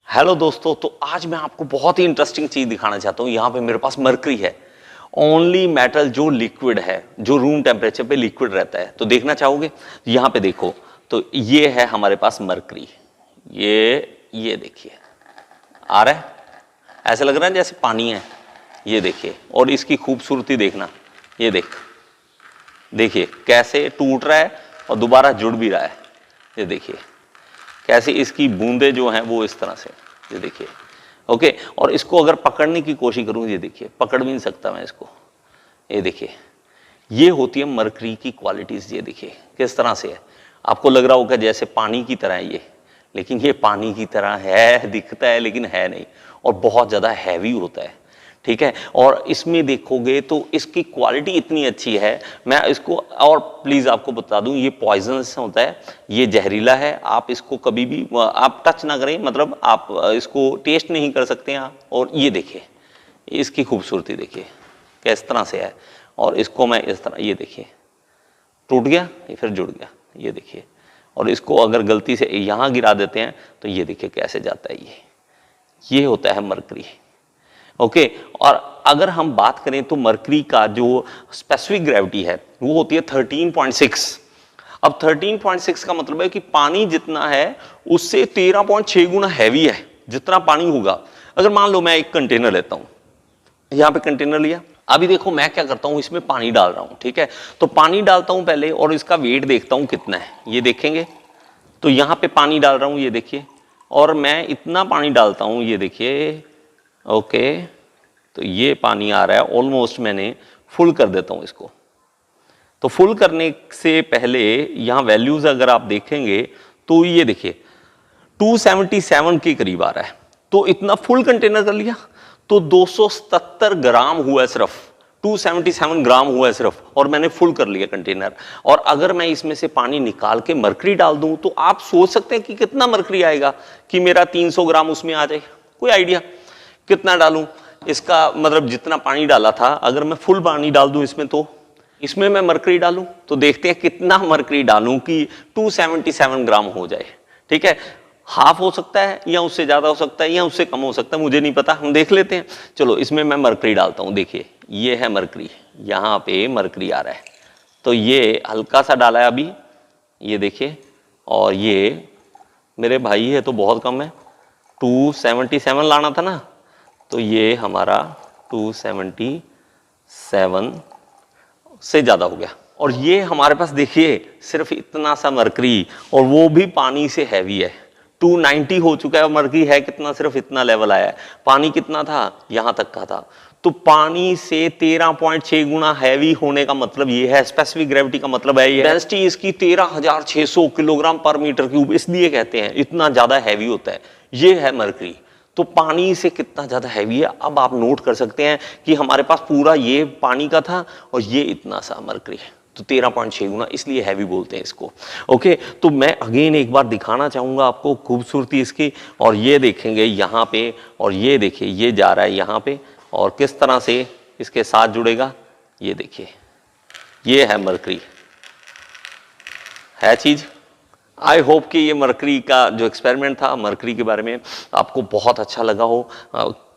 हेलो दोस्तों, तो आज मैं आपको बहुत ही इंटरेस्टिंग चीज दिखाना चाहता हूँ। यहाँ पे मेरे पास मरकरी है, ओनली मेटल जो लिक्विड है, जो रूम टेम्परेचर पे लिक्विड रहता है। तो देखना चाहोगे? यहाँ पे देखो, तो ये है हमारे पास मरकरी। ये देखिए, आ रहा है, ऐसा लग रहा है जैसे पानी है। ये देखिए, और इसकी खूबसूरती देखना, ये देखिए कैसे टूट रहा है और दोबारा जुड़ भी रहा है। ये देखिए कैसे इसकी बूंदे जो हैं वो इस तरह से, ये देखिए। ओके, और इसको अगर पकड़ने की कोशिश करूं, ये देखिए पकड़ भी नहीं सकता मैं इसको। ये देखिए, ये होती है मरकरी की क्वालिटीज। ये देखिए किस तरह से है। आपको लग रहा होगा जैसे पानी की तरह है ये, लेकिन ये पानी की तरह है, दिखता है लेकिन है नहीं, और बहुत ज़्यादा हैवी होता है। ठीक है, और इसमें देखोगे तो इसकी क्वालिटी इतनी अच्छी है। मैं इसको और प्लीज़ आपको बता दूं, ये पॉइजनस होता है, ये जहरीला है। आप इसको कभी भी आप टच ना करें, मतलब आप इसको टेस्ट नहीं कर सकते हैं आप। और ये देखिए इसकी खूबसूरती देखिए किस तरह से है। और इसको मैं इस तरह, ये देखिए टूट गया, ये फिर जुड़ गया, ये देखिए। और इसको अगर गलती से यहाँ गिरा देते हैं तो ये देखिए कैसे जाता है। ये होता है मरकरी। ओके, और अगर हम बात करें तो मरकरी का जो स्पेसिफिक ग्रेविटी है वो होती है 13.6। अब 13.6 का मतलब है कि पानी जितना है उससे 13.6 गुना हैवी है। जितना पानी होगा, अगर मान लो मैं एक कंटेनर लेता हूँ, यहाँ पे कंटेनर लिया, अभी देखो मैं क्या करता हूँ, इसमें पानी डाल रहा हूँ। ठीक है, तो पानी डालता हूँ पहले और इसका वेट देखता हूँ कितना है। ये देखेंगे तो यहाँ पे पानी डाल रहा हूँ, ये देखिए, और मैं इतना पानी डालता हूँ, ये देखिए। ओके, तो ये पानी आ रहा है ऑलमोस्ट, मैंने फुल कर देता हूँ इसको। तो फुल करने से पहले यहाँ वैल्यूज अगर आप देखेंगे तो ये देखिए 277 के करीब आ रहा है। तो इतना फुल कंटेनर कर लिया तो 277 ग्राम हुआ है सिर्फ, 277 ग्राम हुआ है सिर्फ, और मैंने फुल कर लिया कंटेनर। और अगर मैं इसमें से पानी निकाल के मरकरी डाल दूं तो आप सोच सकते हैं कि कितना मरकरी आएगा, कि मेरा 300 ग्राम उसमें आ जाए। कोई आइडिया कितना डालूं? इसका मतलब जितना पानी डाला था, अगर मैं फुल पानी डाल दूं इसमें, तो इसमें मैं मरकरी डालूं तो देखते हैं कितना मरकरी डालूं कि 277 ग्राम हो जाए। ठीक है, हाफ हो सकता है या उससे ज्यादा हो सकता है या उससे कम हो सकता है, मुझे नहीं पता, हम देख लेते हैं। चलो इसमें मैं मरकरी डालता हूं। देखिए ये है मरकरी, यहाँ पे मरकरी आ रहा है। तो ये हल्का सा डाला है अभी, ये देखिए, और ये मेरे भाई है तो बहुत कम है, 277 लाना था ना, तो ये हमारा 277 से ज़्यादा हो गया। और ये हमारे पास देखिए सिर्फ इतना सा मरकरी, और वो भी पानी से हैवी है। 290 हो चुका है और मरकरी है कितना, सिर्फ इतना लेवल आया है। पानी कितना था, यहाँ तक का था। तो पानी से 13.6 गुना हैवी होने का मतलब ये है, स्पेसिफिक ग्रेविटी का मतलब है ये। डेंसिटी इसकी 13,600 किलोग्राम पर मीटर क्यूब, इसलिए कहते हैं इतना ज़्यादा हैवी होता है। ये है मरकरी। तो पानी से कितना ज़्यादा हैवी है, अब आप नोट कर सकते हैं कि हमारे पास पूरा ये पानी का था और ये इतना सा मरकरी है, तो 13.6 गुना, इसलिए हैवी बोलते हैं इसको। ओके, तो मैं अगेन एक बार दिखाना चाहूँगा आपको खूबसूरती इसकी। और ये देखेंगे यहाँ पे, और ये देखिए ये जा रहा है यहाँ पे, और किस तरह से इसके साथ जुड़ेगा। ये देखिए, ये है मरकरी, है चीज़। आई होप कि ये मरकरी का जो एक्सपेरिमेंट था मरकरी के बारे में आपको बहुत अच्छा लगा हो।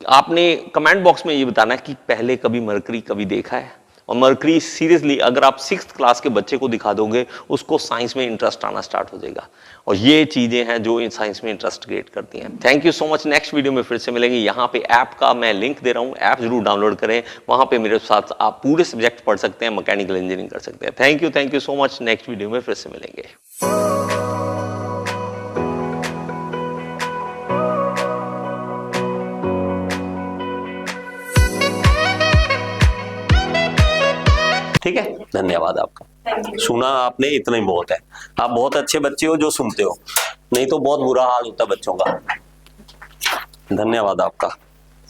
आपने कमेंट बॉक्स में ये बताना है कि पहले कभी मरकरी कभी देखा है। और मरकरी सीरियसली अगर आप 6th क्लास के बच्चे को दिखा दोगे, उसको साइंस में इंटरेस्ट आना स्टार्ट हो जाएगा। और ये चीज़ें हैं जो इन साइंस में इंटरेस्ट क्रिएट करती हैं। Thank you so much. Next video में फिर से मिलेंगे। यहाँ पे ऐप का मैं लिंक दे रहा हूँ, ऐप जरूर डाउनलोड करें। वहाँ पे मेरे साथ आप पूरे सब्जेक्ट पढ़ सकते हैं, मैकेनिकल इंजीनियरिंग कर सकते हैं। Thank you so much. Next video में फिर से मिलेंगे। ठीक है, धन्यवाद आपका। सुना आपने, इतना ही बहुत है। आप बहुत अच्छे बच्चे हो जो सुनते हो, नहीं तो बहुत बुरा हाल होता है बच्चों का। धन्यवाद आपका।